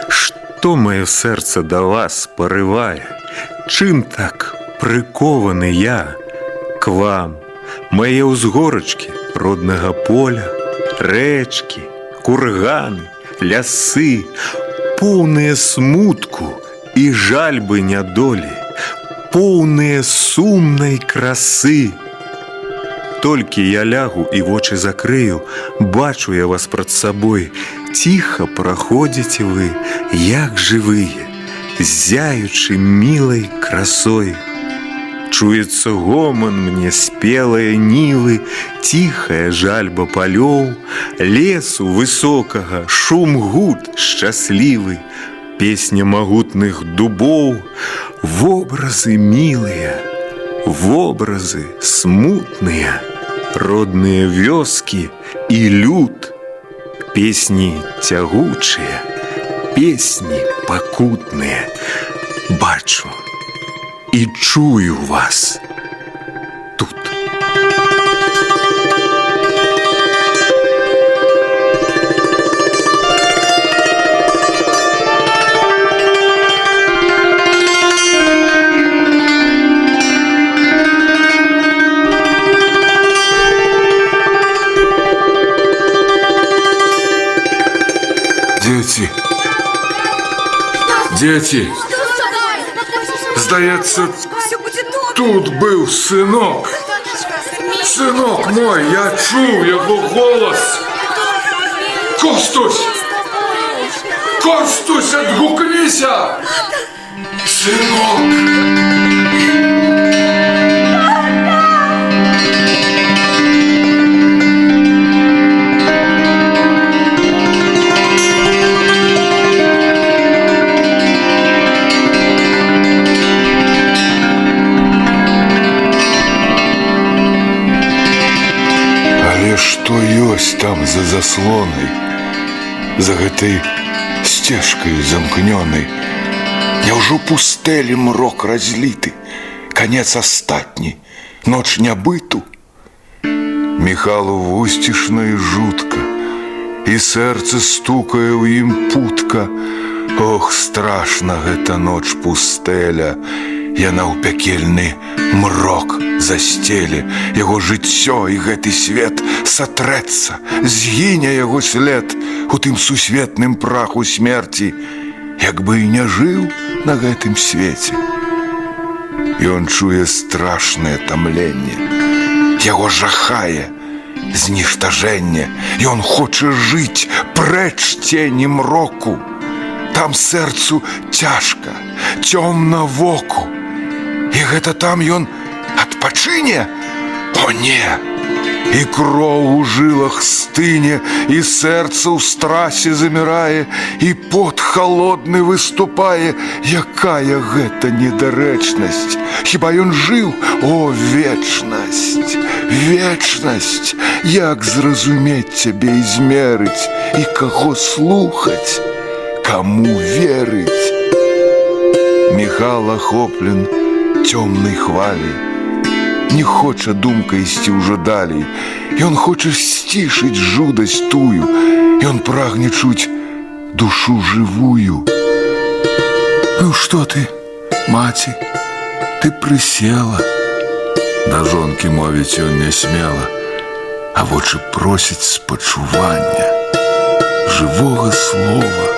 что мое сердце до вас порывая, чым так прикованы я к вам, мои узгорочки родного поля, речки, курганы, лясы, полные смутку и жальбы нядолі, поўныя сумнай красы. Толькі я лягу і вочы закрыю, бачу я вас пред сабой, ціха праходзіце вы, як жывыя, зяючы мілай красой. Чуецца гоман мне спелае нівы, ціхая жальба палёў, лесу высокага шум гуд шчаслівы, песня магутных дубоў, вобразы милые, вобразы смутные, родные вёскі и люд, песни тягучие, песни пакутные, бачу и чую вас тут. Дети, дети, здаецца, тут быў сынок. Сынок мой, я чуў яго голос. Костусь! Костусь, адгукніся! Сынок! Што ёсць там за заслонай, за гэтай сцежкай замкнёнай? Няўжо пустэлі мрок разліты, канец астатні, ноч нябыту? Міхалу вусцішна і жутка, і сэрца стукае ў ім путка. Ох, страшна гэта ноч пустэля, яна ў пякельны мрок застеле, яго жыццё і гэты свет сатрэцца, згіне яго след у тым сусветным праху смерці, як бы і не жыў на гэтым свеце. Ён чуе страшнае тамленне, яго жахае зніштажэнне, ён хоча жыць прэч цені мроку. Там сэрцу цяжка, цёмна воку, і гэта там ён адпачыне? О, не! І кроў у жылах стыне, і сэрца ў страсе замірае, і пот халодны выступае. Якая гэта недарэчнасць! Хіба ён жыў? О, вечнасць! Вечнасць! Як зразумець цябе і змерыць, і каго слухаць, каму верыць? Міхал ахоплен цёмнай хвалей, не хоча думка ісці ўжо далей. Ён хоча сцішыць жудасць тую, ён прагне чуць душу жывую. Ну што ты, маці, ты прысела? Да жонкі мовіць ён не смела, а вочы просяць спачування, жывога слова,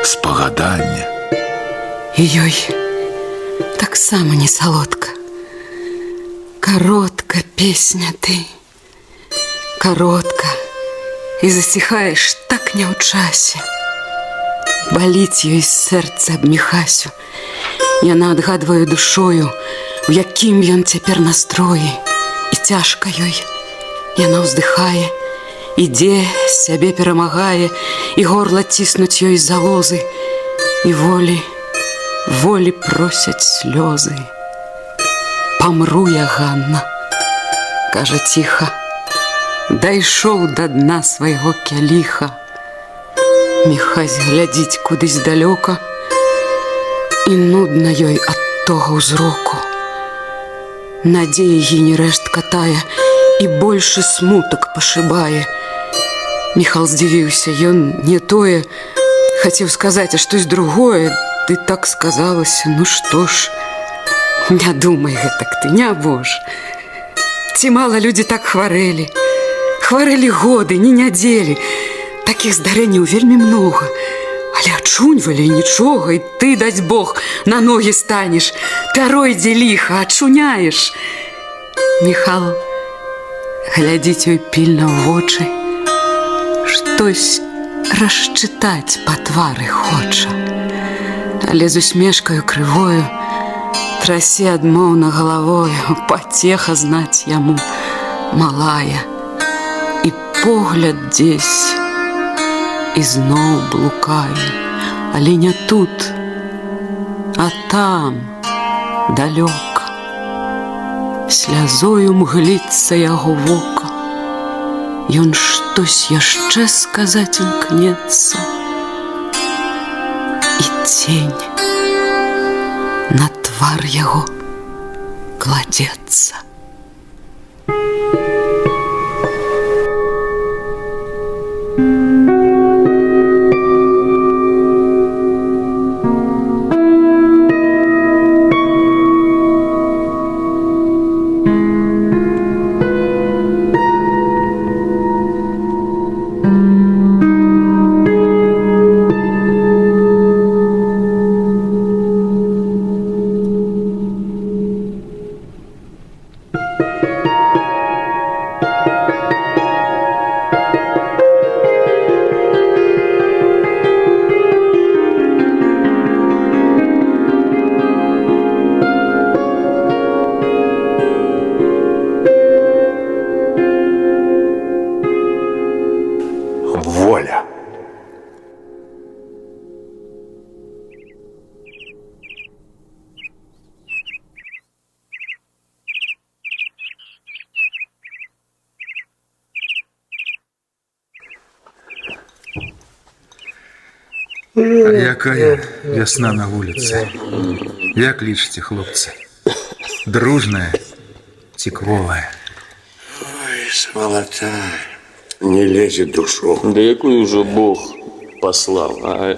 спагадання. І ёй таксама не салодка. Каротка песня ты, каротка, і засіхаеш так не ў часе. Баліць ёй сэрца аб Міхасю, Яна адгадвае душою, у якім ён цяпер настроі. І цяжка ёй. Яна ўздыхае, ідзе, сябе перамагае, і горла ціснуць ёй залозы. І волі просяць слёзы. Памру я, Ганна, кажа ціха, дайшоў да дна свайго кяліха. Міхась глядзіць кудысь далёка, і нудна ёй ад того ўзроку. Надзея гіне рэштка тая, і большы смутак пашыбае. Міхал здзівіўся, ён не тое хацеў сказаць, а штось другое. Ты так сказалася, ну што ж, не думай гэтак ты, не бож. Ці мала людзі так хварэлі. Хварэлі годы, не нядзелі. Такіх здарэнняў вельмі многа. Але ачуньвалі нічога, і ты, даць Бог, на ногі станеш. Пяройдзе ліха, ачуняеш. Міхал глядзіць ёй пільна ў вочы, штось расчытаць па твары хоча. Але з усмешкаю крывою трасе адмоўна галавою, пацеха знаць яму малая. І погляд дзесь ізноў блукае, але не тут, а там, далёка. Слязою мгліцца яго вока. Ён штось яшчэ сказаць імкнецца. І цень на твар яго кладецца. Воля. Якая вясна на вуліцы. Як лічыце, хлопцы? Дружная ці кволая? Ой, сволота. Не лезет душу. Да якую уже Бог послал, а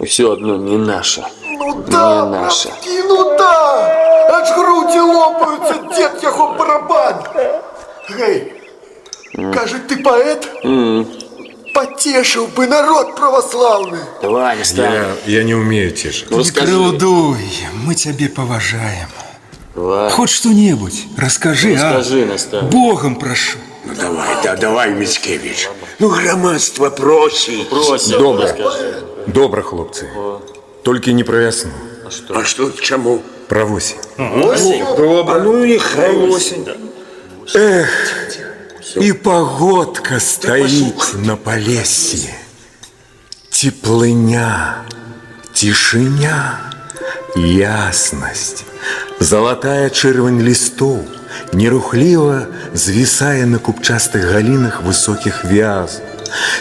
все одно не наша. Ну да, не наша. братки, ну да! Аж груди лопаются, дед яго барабан. Гей, кажет, ты поэт? Потешил бы народ православный. Давай, не станем. Я не умею тешить. Не крыўдуй, мы цябе паважаем. Хоть что-нибудь расскажи, Расскажи, наставник. Богом прошу. Ну давай, Мицкевич. Ну, громадство просит. Просим. Добра, хлопцы. Толькі не пра вясну. А что, к чему? Пра восень. Добра. Ну и хай осень. Эх, и погодка стоит на Полесье. Теплыня, тишиня, ясность. Золотая чырвань листоў нерухліва звісае на купчастых галінах высокіх вяз.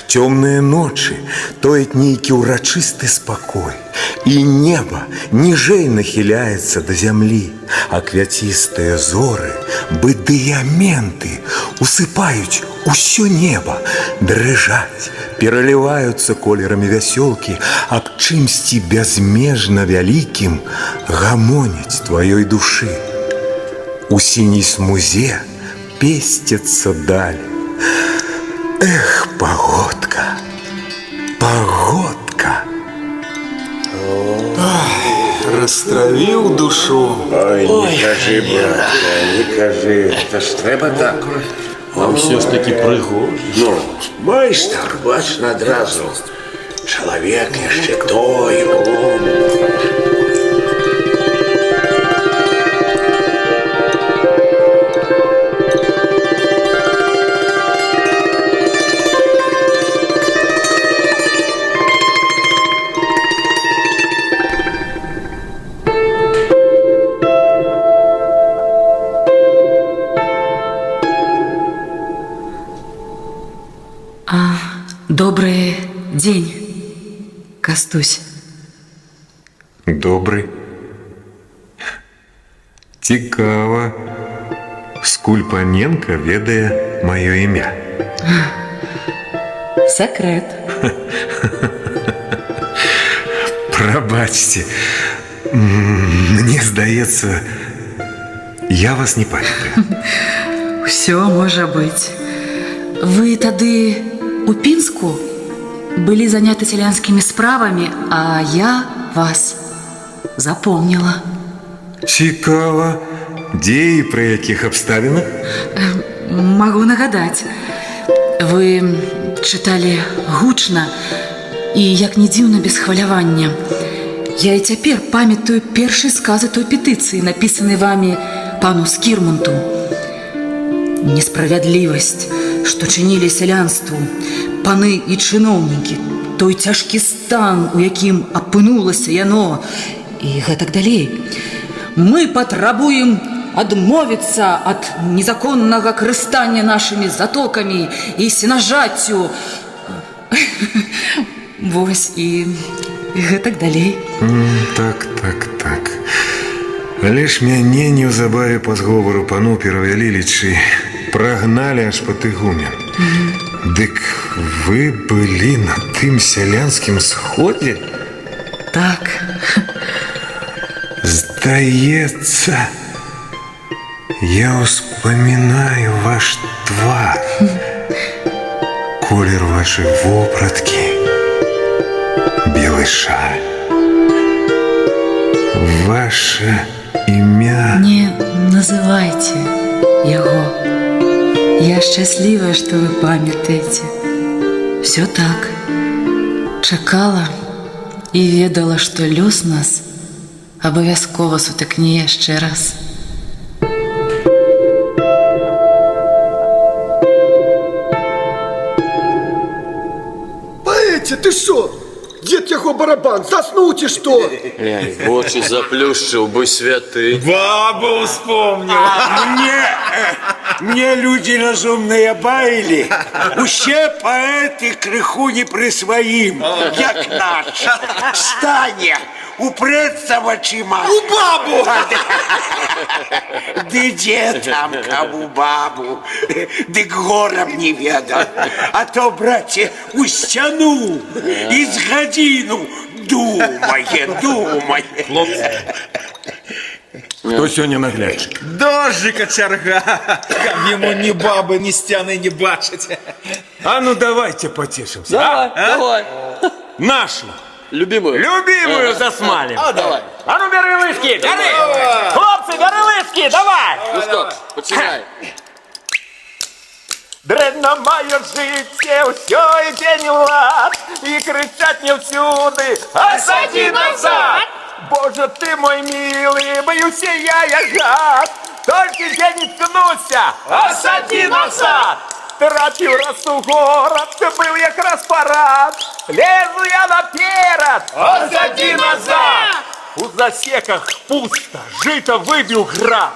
Цёмныя ночы тояць нейкі ўрачысты спакой, і неба ніжэй нахіляецца да зямлі, а квяцістыя зоры, бы дыяменты, усыпаюць усё неба, дрыжаць, пераліваюцца колерамі вясёлкі, аб чымсьці бязмежна вялікім гамоняць тваёй душы. У сіняй смузе песцяцца даль. Эх, погодка, погодка. Растравіў душу. Ой, не кажи, братка, не кажи. Это ж треба так. Вам все ж таки пригожі. Ну, майстер, бачно одразу. Чоловік ще той, Дзень, Кастусь. Добрый. Цікава. Скуль паненка ведае маё імя. Секрет. Прабачце. Мне здаецца, я вас не памятаю. Все можа быць. Вы тады у Пінску былі заняты сялянскімі справамі, а я вас запомніла. Цікава. Дзе і пры якіх абставінах? Магу нагадаць. Вы чыталі гучна і, як не дзіўна, без хвалявання. Я і цяпер памятаю першыя сказы той петыцыі, напісанай вамі пану Скірмонту. Несправядлівасць, што чынілі сялянству, паны і чыноўнікі, той цяжкі стан, у якім апынулася яно, і гэтак далей. Мы патрабуем адмовіцца ад незаконнага карыстання нашымі затокамі і сенажаццю. Вось і гэтак далей. Так. Але ж мяне неўзабаве па зговору пану Перавялілічы прагналі аж па тыгуме. Дык вы былі на тым сялянскім сходзе? Так. Здаецца, я успамінаю ваш твар, колер вашай вопраткі, белы шаль. Ваше імя... Не называйце яго. Я шчаслівая, што вы памятаеце. Всё так. Чакала і ведала, што лёс нас абавязкова сутыкне яшчэ раз. Паэце, ты що? Дед яго барабан, заснуў ці што? Глянь, вочы заплюшчыў бы святы. Бабу вспомнил. Мне люди разумные баили. Усе поэты крыху не при своим, як наш. Стане, упреться вачима. У бабу! Ды где там кому бабу? Дык горам не ведал. А то, братья, у стяну из годину думай. Хто сёння наглядчик? Дождика чарга! Каб ему ни бабы, ни стяны не бачить. А ну давайте потешимся. Давай. Нашу Любимую засмалим. давай. А ну бери лыжки, бери! Хлопцы, бери лыжки, давай! Ну что, починай. Дрэнна моё жыццё, ўсё ідзе не лад, і крычаць не ўсюды: «Асаді назад!» Боже ты мой милый, боюся я гад, толькі дзе не ткнуся: «Асаді назад!» Трапіў раз у горад, быў якраз парад, лезу я наперад: «Асаді назад!» У засеках пусто, жыта выбіў град.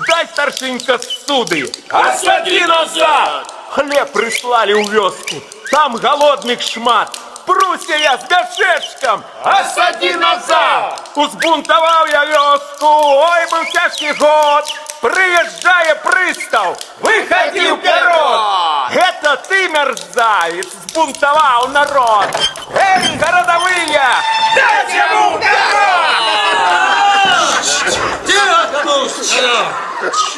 Дай, старшинка, суды: «Осади назад!» Хлеб прислали у вёску, там голодных шмат. Пруся я с горшечком: «Осади назад!» Узбунтовал я вёску, ой, был тяжкий год. Приезжая пристав, выходи вперед! Это ты, мерзавец, сбунтовал народ! Эй, городовые, дайте ему вперед!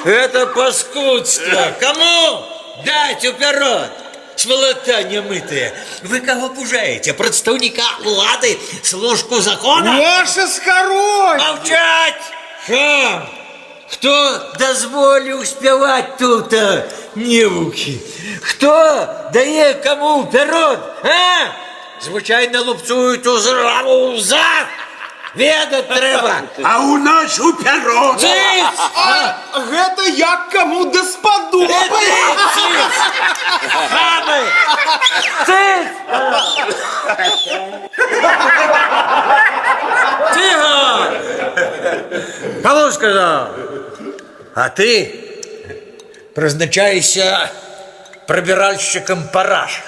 Это паскудство. Кому дать вперед? Сволота немытая. Вы кого пужаете? Представника влады, служку закона? Ваше скорой! Молчать! Хам! Кто дозволил спевать тут, невуки? Кто дає кому вперед, а? Звичайно лупцують у зраву зад. Ведать треба. А у нас уперед. Циц! Гэта як кому даспаду! Циц! Хамы! Циц! Тихо! Кому сказал? А ты призначаешься пробиральщиком параш.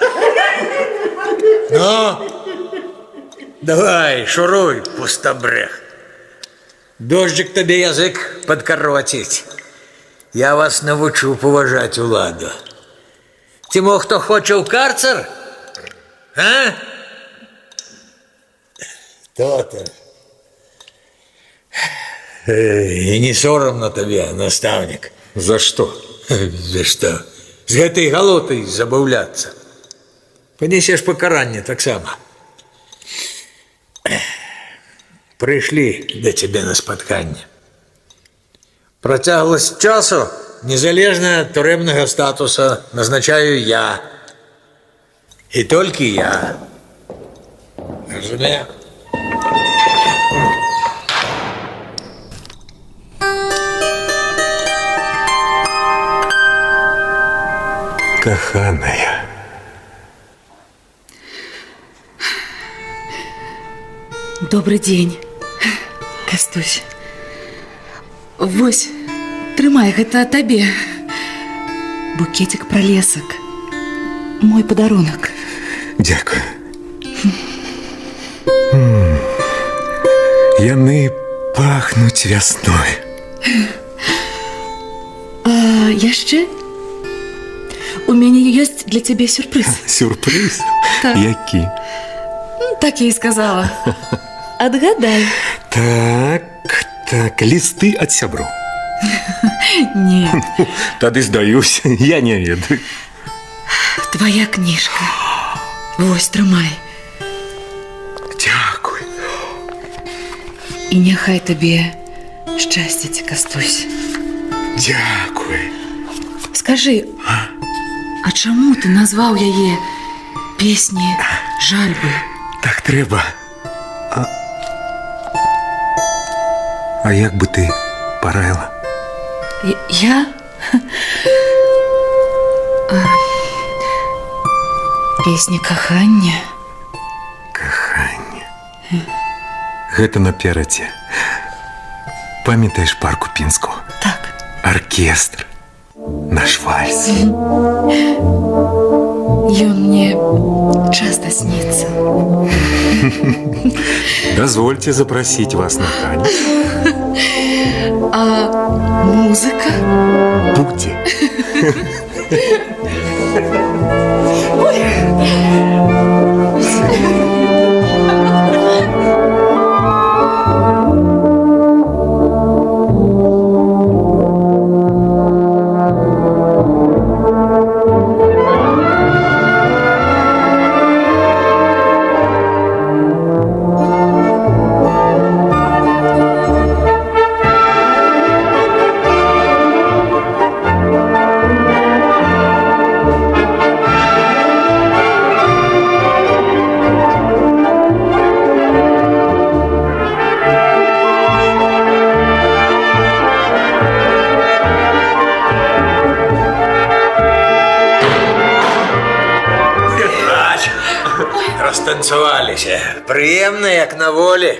Ну, давай, шуруй, пустобрех. Дождик тебе язык подкоротить. Я вас навчу поважать уладу. Тимо, хто хоче в карцер? А? То-то. И не соромно тебе, наставник. За что? За что? С этой галотой забавляться. Понесешь покарание так само. Прийшли до тебе на споткання. Протяглость часу, незалежно от тюремного статуса, назначаю я. И только я. Розумію? Коханая. Добрый день, Кастусь. Вось, трымай, гэта табе. Букетик пролесок. Мой подарунок. Дякую. Яны пахнуць вясной. А яшчэ у мяне ёсць для цябе сюрприз. Сюрприз? Так. Які? Так я і сказала. Адгадай. Так, листы от сябру. Не, Тады здаюсь, я не ведаю. твоя кніжка. Вось, трымай. Дякую. І няхай табе шчасціць, Кастусь. Дякую. Скажи, а чаму ты назваў яе песні жальбы? Так трэба. А як бы ты параіла? Я? Песні кахання. Каханне. Гэта наперадзе. Памятаеш парку Пінску? Так. Оркестр. Наш вальс. Ён мне часто снится. Дозвольте запросить вас на танец. А музыка? Будьте. Растанцеваліся. Прыемна, як на волі.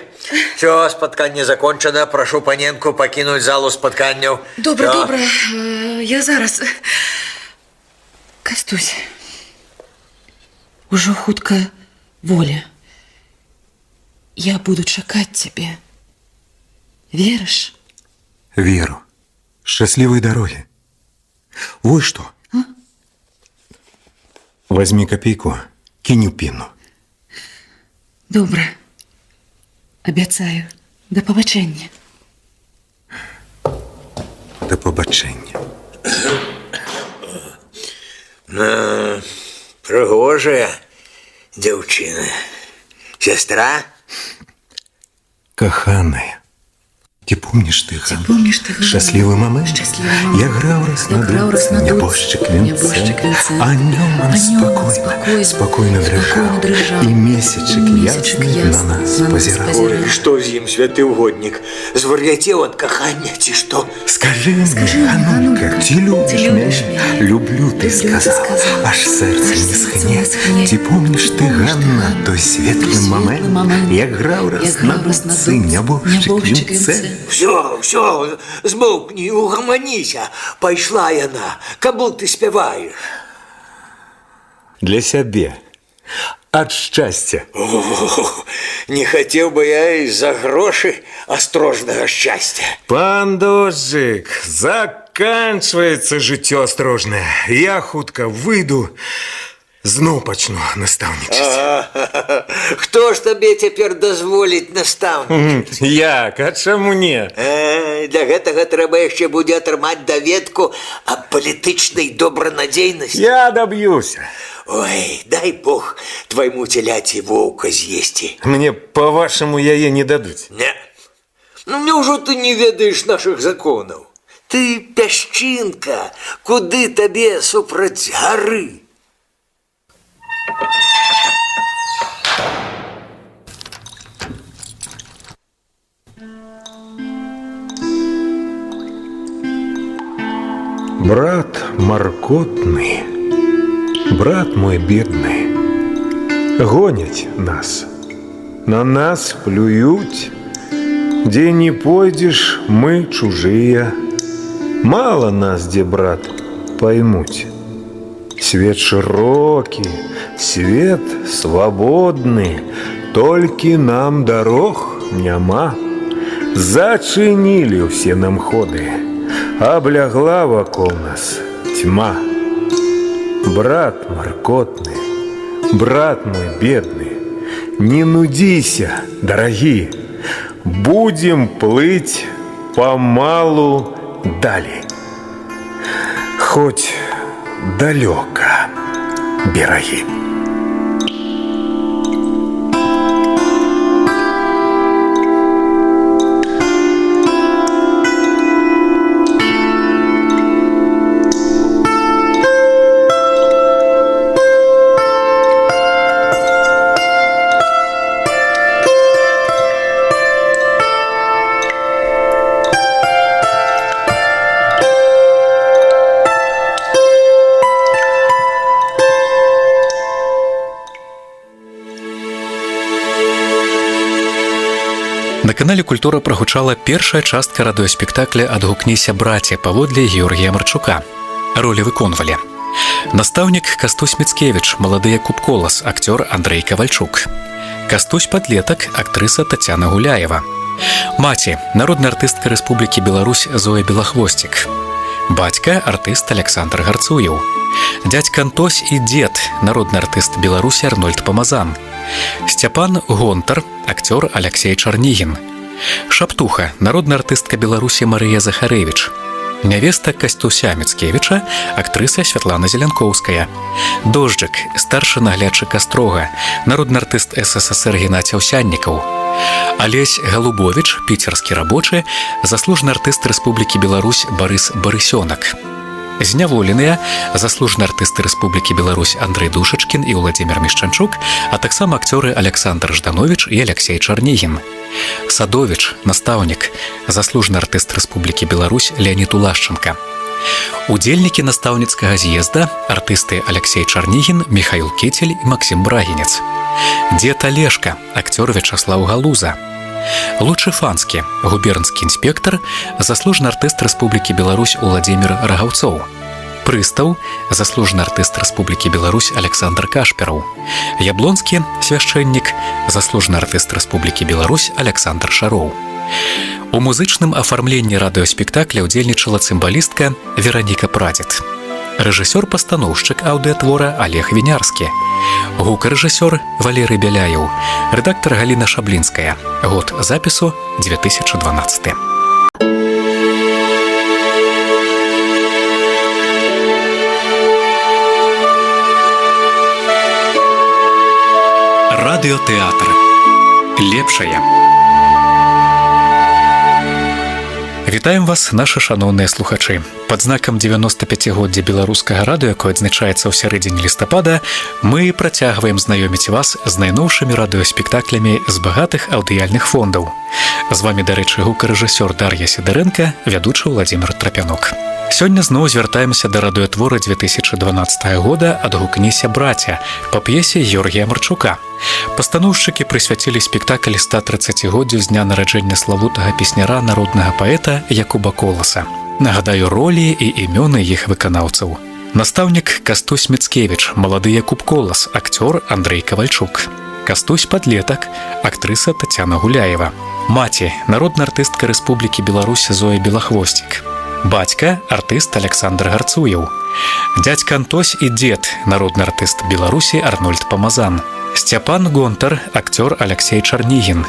Все, спатканне закончено. Прошу паненку пакінуць залу спатканняў. Добра, Всё. добра. Я зараз. Кастусь. Ужо хутка воля. Я буду чакаць цябе. Верыш? Веру. Счастливой дороги. Вот что. Возьми копейку, кинь у піну. Добра. Абяцаю. Да пабачэння. До побачення. Пригожая дзяўчына. Сестра? Каханая. Ты помнишь ты, Ганна? Помнишь ты, Ганна? Счастливый момент? Счастливый момент. Я грав раз на небожчик венце, а днем он спокойно дрыжал, и месячек ясный на нас позирал. Ой, што з ім, святы ўгоднік? Звар'яцеў ад кахання, ці што? Скажи мне, Ганулька, ты любишь меня? Люблю, ты сказал, аж сердце не схне. Ты помнишь ты, Ганна, той светлый момент? Я грав раз на дудцы, небожчик венце. Все, змоўкні, угаманіся. Пайшла яна. Каму ты спяваеш? Для сябе. ад шчасця. Не хотел бы я из-за гроши осторожного счастья. Пан Дождик, заканчивается жыццё астрожнае. Я хутка выйду, зноў пачну настаўнічаць. Кто ж тебе теперь дозволить наставничать? Як, а чаму не? Для гэтага трэба яшчэ будзе атрымаць даведку аб палітычнай добранадзейнасці. Я доб'юся. Ой, дай бог твайму теляці воўка з'есці. Мне, по-вашаму, яе не дадуць. Не. Ну, няўжо ты не ведаеш нашых законаў? Ты пясчынка, куды табе супраць гары? Брат маркотный, брат мой бедный, гонять нас, на нас плюють, где не пойдешь, мы чужие, мало нас, где, брат, поймуть. Свет широкий, свет свободный, только нам дорог няма. Зачинили все нам ходы, облягла вокруг нас тьма. Брат маркотный, брат мой бедный, не нудися, дорогие, будем плыть помалу дали. Хоть далеко береги. На канале Культура прагучала першая частка радыёспектакля «Адгукніся, браце» паводле Георгія Марчука. Ролі выконвалі настаўнік Кастусь Міцкевіч, малады Якуб Колас, акцёр Андрэй Кавальчук, Кастусь падлетак, актрыса Тацяна Гуляева, маці, народная артыстка Рэспублікі Беларусь Зоя Белахвосцік, бацька, артыст Александр Гарцуеў, дядька Антось і дзед, народны артыст Беларусі Арнольд Памазан, Сцяпан Гонтар, акцёр Алексей Чарнігін, Шаптуха, народная артыстка Беларусі Марыя Захарэвіч, нявеста Кастуся Міцкевіча, актрыса Святлана Зелянкоўская, Дожджык, старшы наглядчык Астрога, народны артыст СССР Геннадзь Аўсяннікаў, Алесь Галубовіч, піцерскі рабочы, заслужаны артыст Рэспублікі Беларусь Барыс Барысёнак, зняволеныя, заслужаны артысты Рэспублікі Беларусь Андрэй Душачкін і Владзімір Мішчанчук, а таксама акцёры Александр Ждановіч і Алексей Чарнігін, Садовіч, настаўнік, заслужаны артыст Рэспублікі Беларусь Леонід Улашченка, удзельнікі настаўніцкага з'езда, артысты Алексей Чарнігін, Михаил Кетель і Максим Брагінец, дзед Алешка, акцёр Вячаслаў Галуза, Лучы Фанскі, губернскі інспектар, заслужаны артыст Рэспублікі Беларусь Уладзімір Рагаўцоў, Прыстаў, заслужаны артыст Рэспублікі Беларусь Александр Кашпераў, Яблонскі, свяшчэннік, заслужаны артыст Рэспублікі Беларусь Александр Шароў. У музычным афармленні радыёспектакля ўдзельнічала цымбалістка Вераніка Прадзед, рэжысёр-пастаноўшчык аўдыатвора Олег Вінярскі, гукарэжысёр Валерый Бяляеў, рэдактар Галіна Шаблінская. Год запісу 2012. Радыётэатр. Лепшае. Вітаем вас, нашы шаноўныя слухачы. Пад знакам 95годдзя беларускага радыё, якое адзначаецца ў сярэдзіне лістапада, мы працягваем знаёміць вас з найноўшымі радыёспектаклямі з багатых аўдыяльных фондаў. З вамі, дарэчы, гукарэжысёр Дар'я Сідарэнка, вядучы Владзімір Трапянок. Сёння зноў звяртаемся да радыётвора 2012 года «Адгукніся, браця» па п'есе Георгія Марчука. Пастаноўшчыкі прысвяцілі спектакль 130годдзю з дня нараджэння славутага песняра, народнага паэта Якуба Коласа. Нагадаю ролі і імёны іх выканаўцаў. Настаўнік Кастусь Міцкевіч, малады Якуб Колас, акцёр Андрэй Кавальчук. Кастусь падлетак, актрыса Тацяна Гуляева. Маці, народная артыстка Рэспублікі Беларусь Зоя Белахвосцік. Бацька, артыст Александр Гарцуеў. Дядька Антось і дзед, народны артыст Беларусі Арнольд Памазан. Сцяпан Гонтар, акцёр Алексей Чарнігін.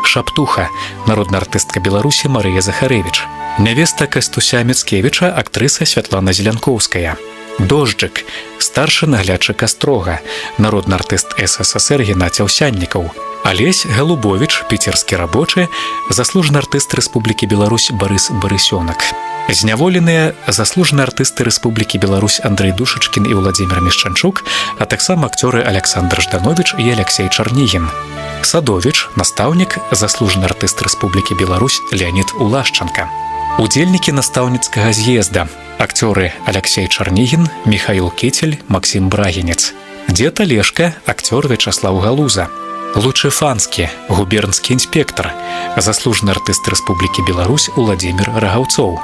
Шаптуха, народная артыстка Беларусі Марыя Захарэвіч. Нявеста Кастуся Міцкевіча, актрыса Святлана Зелянкоўская. Дожджык, старшы наглядчык Астрога, народны артыст СССР Геннадзь Аўсяннікаў. Алесь Галубович, піцерскі рабочы, заслужаны артыст Рэспублікі Беларусь Барыс Барысёнак. Зняволеныя заслужаны артысты Рэспублікі Беларусь Андрэй Душачкін і Владзімир Мешчанчук, а таксама акцёры Александр Жданович і Алексей Чарнігін. Садович, настаўнік, заслужаны артыст Рэспублікі Беларусь Леонид Улашчанка. Удзельнікі настаўніцкага з'езда, акцёры Алексей Чарнігін, Михаил Кетель, Максим Брагінец. Дзед Алешка, акцёр Вячаслав Галуза. Лучэфанскі, губернскі інспектор, заслужаны артыст Рэспублікі Беларусь Уладзімир Рагаўцоў.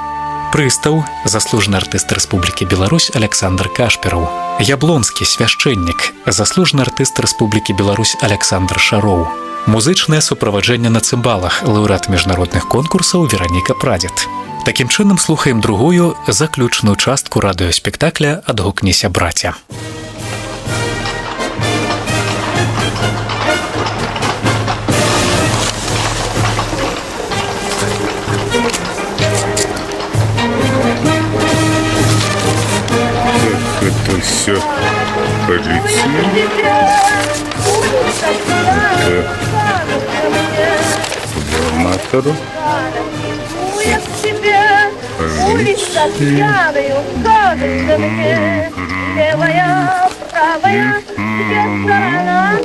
Прыстаў, заслужаны артыст Рэспублікі Беларусь Александр Кашпераў. Яблонскі, свяшчэннік, заслужаны артыст Рэспублікі Беларусь Александр Шароў. Музычнае суправаджэнне на цымбалах, лаўрэат міжнародных конкурсаў Вераніка Прадзед. Такім чынам слухаем другую, заключную частку радыёспектакля «Адгукніся, браця». Это все полетело. Губернатору. Улица пьяная, кажется мне, левая, правая, где сторона.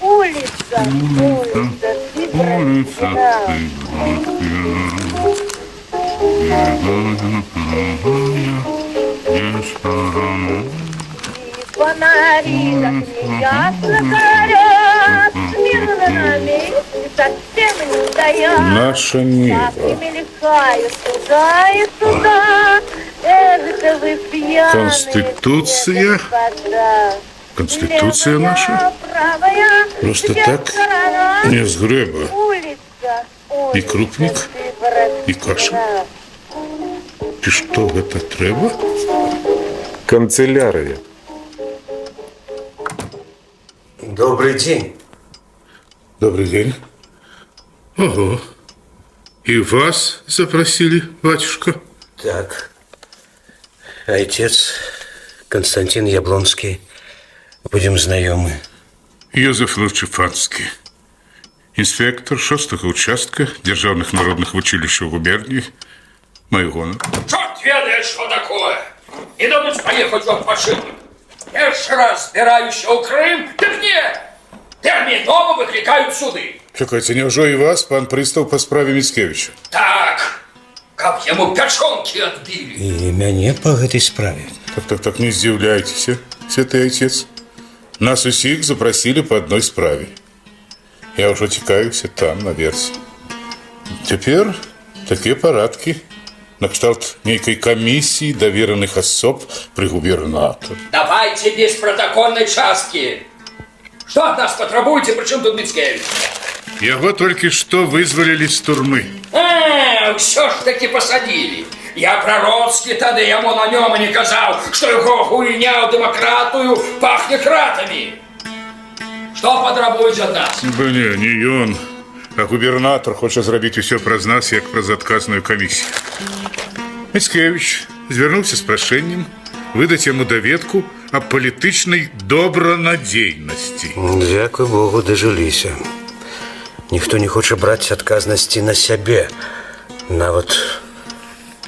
Улица, фонари так неясно горят, мирно на месте совсем не стоят. Наше небо. Мелькают туда и туда. Это вы пьяные. Конституция. Конституция наша. Просто так не с греба. И крупник, и каша. И что это треба? Канцелярия. Добрый день. Добрый день. Ого. И вас запросили, батюшка? Так. Отец Константин Яблонский. Будем знакомы. Йозеф Лучефанский. Инспектор 6-го участка Державных народных училищ губернии. Мой гонор. Черт ведает, что такое! Не дадут поехать в отпочинок. Первый раз збираюся у Крым, так нет! Терміново викликають сюди. Чекайте, неужели и вас, пан пристав по справе Міцкевича? Так, как ему печенки отбили. И меня по этой справе. Так, не здивляйтесь, святый отец. Нас усіх запросили по одной справе. Я уже текаюсь там, наверх. Теперь такие парадки на кшталт некой комиссии доверенных особ при губернаторе. Давайте без протокольной частки. Что от нас потребуете, причем тут Мицкевич? Его только что вызволили с турмы. Все ж таки посадили. Я пророцки тогда ему на нем и не казал, что его хуйня у демократию пахнет ратами. Что потребуете от нас? Не он, а губернатор хочет зробити все праз нас, як праз отказную комиссию. Міцкевич звернулся с прошением выдать ему доведку о політичній добронадійності. Дякую Богу, дожилися. Никто не хочет брать отказности на себе. Нават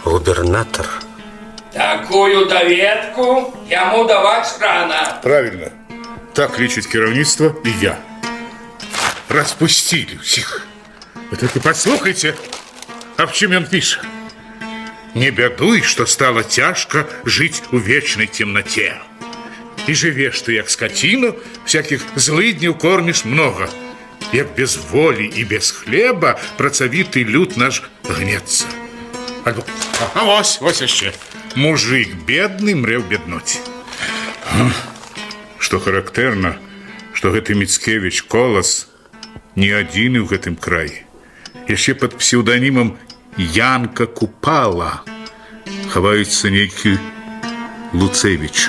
губернатор. Такую доведку ему давать рано. Правильно. Так лечит кіраўніцтва и я. Распустили всех. Вы только послухайте, а в чем он пишет. Не бядуй, что стало тяжко жить у вечной темноте. И живешь ты, як скотину, всяких злыднів кормишь много. Як без воли и без хлеба працавитый люд наш гнется. Ось еще. Мужик бедны мрэ ў бедноце. Што характэрна, што гэты Міцкевіч Колас не адзіны ў гэтым краі. Яшчэ пад псеўданімам Янка Купала хаваецца нейкі Луцевіч.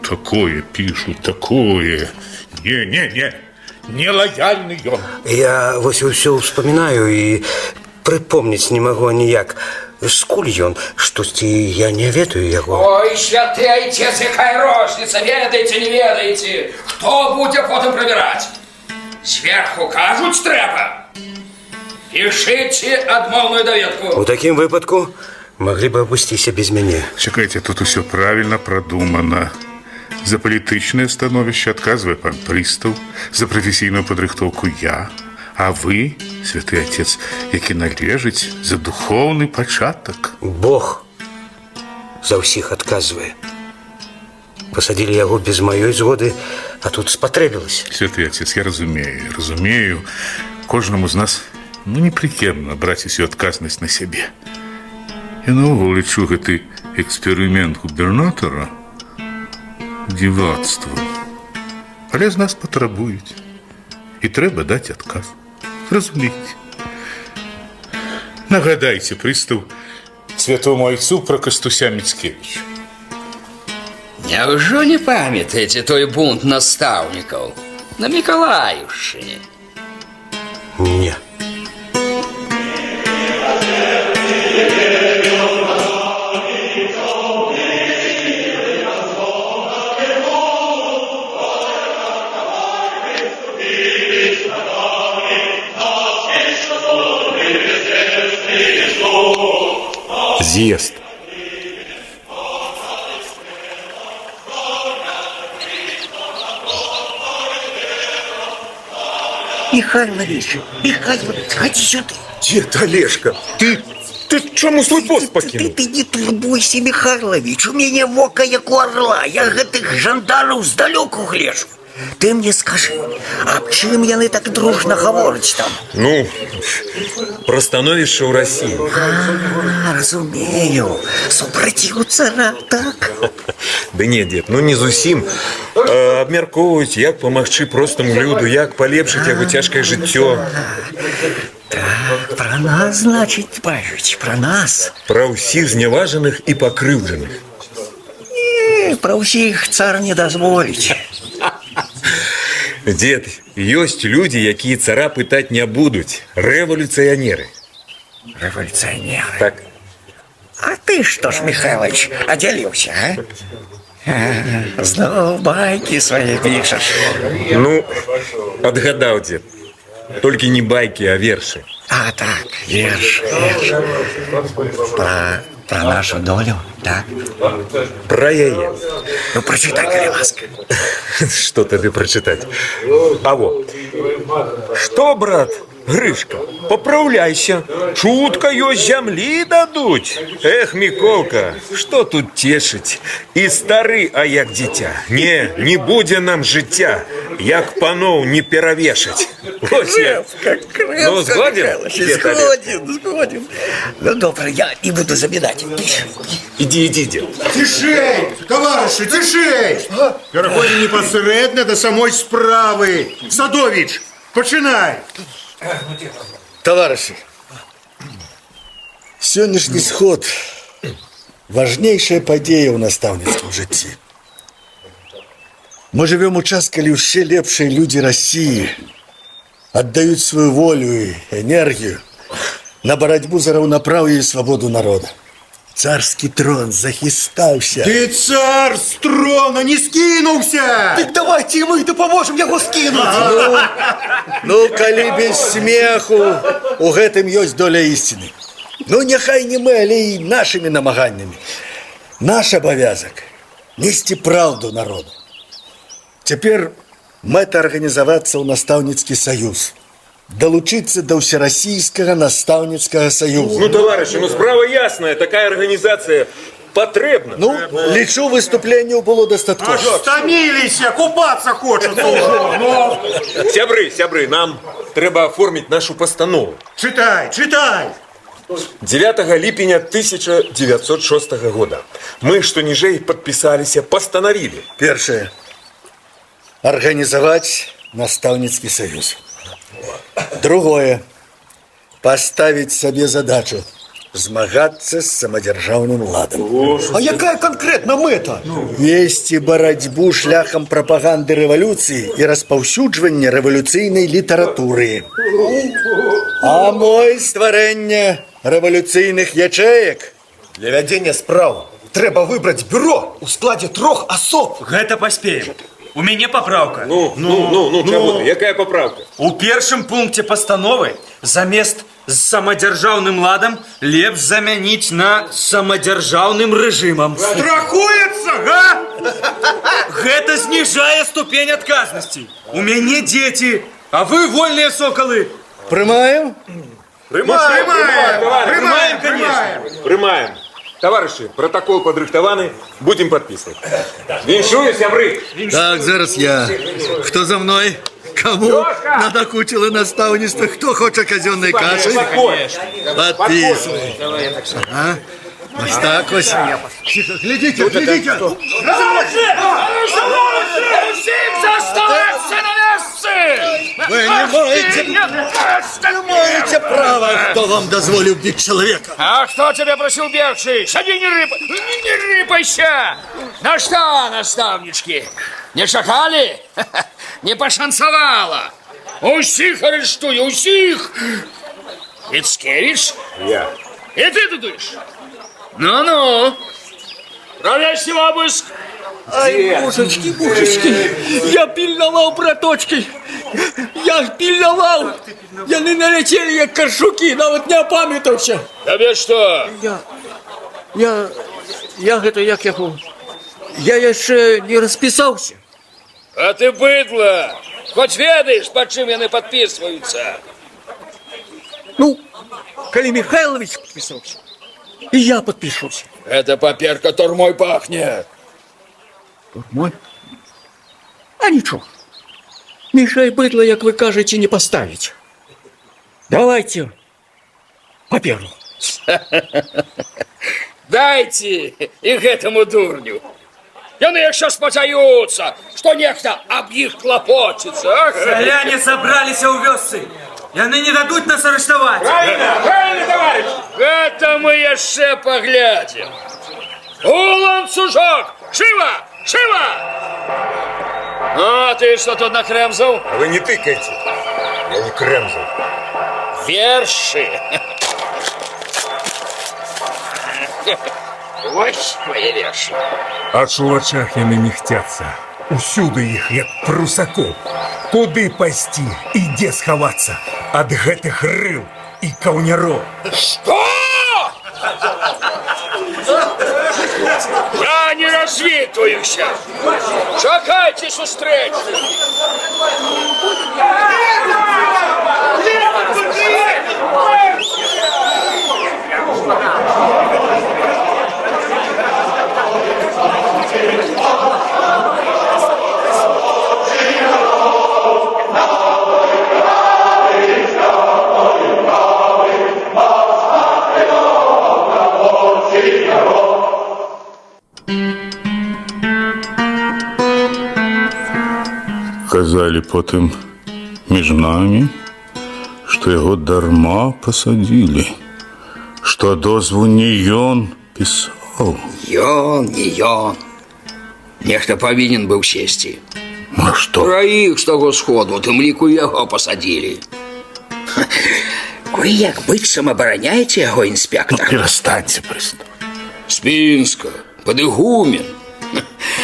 Такое пишут, такое. Не лояльный он. Я вось усё ўспамінаю і прыпомніць не магу аніяк. Скуль ён? Штосьці я не ведаю яго. Ой, святы отец, якая розніца, ведаеце, не ведаеце. Хто будзе потым правяраць? Зверху кажуць трэба. Пішыце адмоўную даведку. У такім выпадку маглі б абысціся без мяне. Чакайце, тут усё правильно продумано. За палітычнае становішча адказвае пан прыстаў, за прафесійную падрыхтоўку я, а вы, святы отец, які належыць за духоўны пачатак. Бог за ўсіх адказвае. Пасадзілі яго без маёй згоды, а тут спатрэбілася. Святы отец, я разумею, кожнаму з нас непрыемна браць усю адказнасць на сябе. Я наогул лічу гэты эксперымент губернатара дзівацтвам. Але з нас патрабуюць. І трэба даць адказ. Разумееце. Нагадайце прыстаў святому айцу пра Кастуся Міцкевіча. Няўжо не памятаеце той бунт настаўнікаў на Мікалаіўшчыне? Не. З'езд. Михайлович, ходи сюда. Дед Олежка, ты чому свой пост покинул? Ты не турбуйся, Михайлович, у меня вока як у орла, я гэтых жандараў здалёку гляжу. Ты мне скажи, аб чым яны так дружна гавораць там? Ну, про становішча ў Расіі. Разумею, супраціў цара, так? Да не, дед, ну не зусім. Абмяркоўваюць, як памагчы простаму люду, як палепшыць яго цяжкае жыццё. Так, про нас, значит, кажуць, про нас. Про ўсіх зняважаных і пакрыўджаных. Про ўсіх цар не дазволіць. Дед, ёсць людзі, якія цара пытаць не будуць. Рэвалюцыянеры. Рэвалюцыянеры? Так. А ты што ж, Михайлович, адзяліўся, а? Зноў байкі свае пішаш. Ну, адгадаў, дед. Толькі не байкі, а вершы. А, так, верш. Про нашу долю, так? Про яе. Ну, прочитай, калі ласка. Што тады прачытаць? А во. Што, брат, Грышка, поправляйся. Чутка ёсць зямлі дадуць. Эх, Міколка, што тут цешыць? І стары, а як дзіця. Не будзе нам жыцця, як паноў не перавешаць. Крепко, Ну, згоден? Згоден. Ну, добре, я и буду забедать. Иди, дед. Тишей, товариші, тишей! Переходимо непосередньо до самої справи. Садович, починай! Товарищи, сённяшні сход – важнейшая падзея ў настаўніцкім жыцці. Мы живем у час, калі ўсе лепшыя людзі России отдают свою волю и энергию на борьбу за равноправие и свободу народа. Царский трон захистался. Ты цар с трона не скинулся! Так давайте мы допоможем его скинуть. Ну, калі без смеху, у гэтым ёсць доля истины. Ну, няхай не мы, але и нашими намаганнями. Наш обовязок – нести правду народу. Теперь мэта организоваться ў настаўніцкі союз. Долучиться до Всероссийского настаўніцкага союза. Ну, товарищи, ну справа ясная, такая организация потребна. Ну, лечу, выступлению было достаточно. Стомились, купаться хочется уже. Сябры, нам треба оформить нашу постанову. Читай. 9 липеня 1906 года мы, что ниже, подписались, постановили. Первое. Организовать наставницкий союз. Другое. Поставить себе задачу змагаться с самодержавным ладом. А якая конкретна мета? Вести борьбу шляхом пропаганды революции и распаўсюджвання революційной литературы. А мой створение революційных ячеек. Для вядзення справ трэба выбраць бюро у складзе 3 асоб. Гэта паспеем. У мяне папраўка. Чаму? Якая папраўка? У першым пункце пастановы замест з самадзяржаўным ладам лепш замяніць на самадзяржаўным рэжымам. Страхуецца, га? Гэта зніжае ступень адказнасці. У мяне дзеці, а вы вольныя сокалы. Прымаем? Прымаем, конечно. Прымаем. Товарищи, протокол подрыхтованы, будем подписывать. Віншую, сябры. Так, зараз я. Кто за мной? Кому надокучило наставничество? Кто хочет казенной каши? Подписывай. А? Вот так вот. Тихо, глядите, глядите. Вы не маете права, кто вам дозволил бить человека. А кто тебя просил бегший? Сади, не рыпайся! Ну что, наставнички, не шакали? Не пошансовало. Усих арестую, усих! Ицкевич? Я. И ты дудуешь? Ну-ну. Провести обыск. Ай, божечки, божечки, я пильновал, браточки. Я пильновал. Я не налетели, як каршуки, нават не опамятався. Тебе что? Я гэта як яго? Я яшчэ не распісаўся. А ты быдло. Хоть ведаешь, под чым яны подписываются. Ну, коли Михайлович подписался, и я подпишусь. Это паперка турмой пахнет. Турмой? А ничего. Мишай быдло, як вы кажете, не поставить. Давайте паперу. Дайте их этому дурню. Яны еще спотаются, что нехто об их клопочется. Селяне собрались у вёсцы. Яны не дадут нас арестовать. Правильно, товарищ. Это мы еще поглядим. Улан-сужок! Живо! Живо! А ты что тут накремзал? Вы не тыкайте. Я не кремзал. Верши. Вось твои верши. Аж у очах яны мігтяцца. Усюды іх, як прусакоў. Куды пайсці і дзе схавацца ад гэтых рыл і каўняроў? Что? Я не развітваюся. Чакайце сустрэчы. Казалі потым між намі, што яго дарма пасадзілі, што дозву не ён пісаў. Ён, не ён. Нехта павінен быў сесці. А што? Траіх з таго сходу, тым ліку яго пасадзілі. Вы як быццам абараняеце яго, інспектор? Перастаньце, прыстав. Спінска, падыгумен.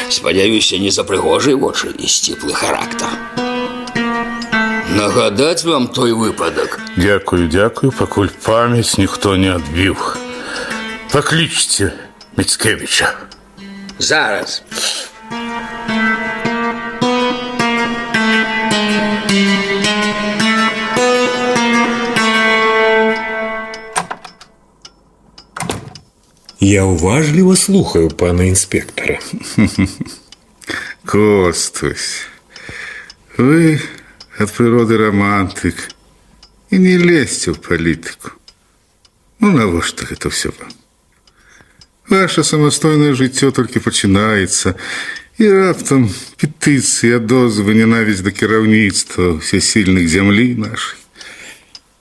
Спадзяюся, не за прыгожыя вочы і сціплы характар. Нагадаць вам той выпадак? Дзякую, дзякую, пакуль памяць ніхто не адбіў. Паклічце Міцкевіча. Зараз. Я уважливо слухаю пана інспектора. Костусь, вы от природы романтик и не лезьте в политику. Ну, навошта гэта ўсё вам? Ваше самастойнае жыццё толькі пачынаецца, і раптам петыцыі, адозвы, ненавісць да кіраўніцтва всесільных зямлі нашай.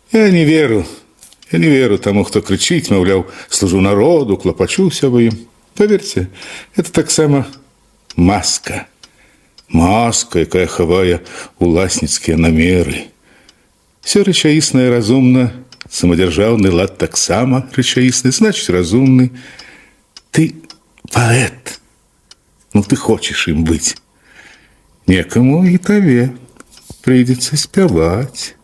Я не веру таму, хто крычыць, маўляў, служу народу, клапачуся аб ім. Поверьте, это таксама маска. Маска, якая хавае уласніцкія намеры. Все рэчаіснае разумна, самадзяржаўны лад таксама рэчаісны, значит, разумны. Ты паэт. Ну, ты хочаш ім быць. Некаму і табе прыйдзецца спяваць.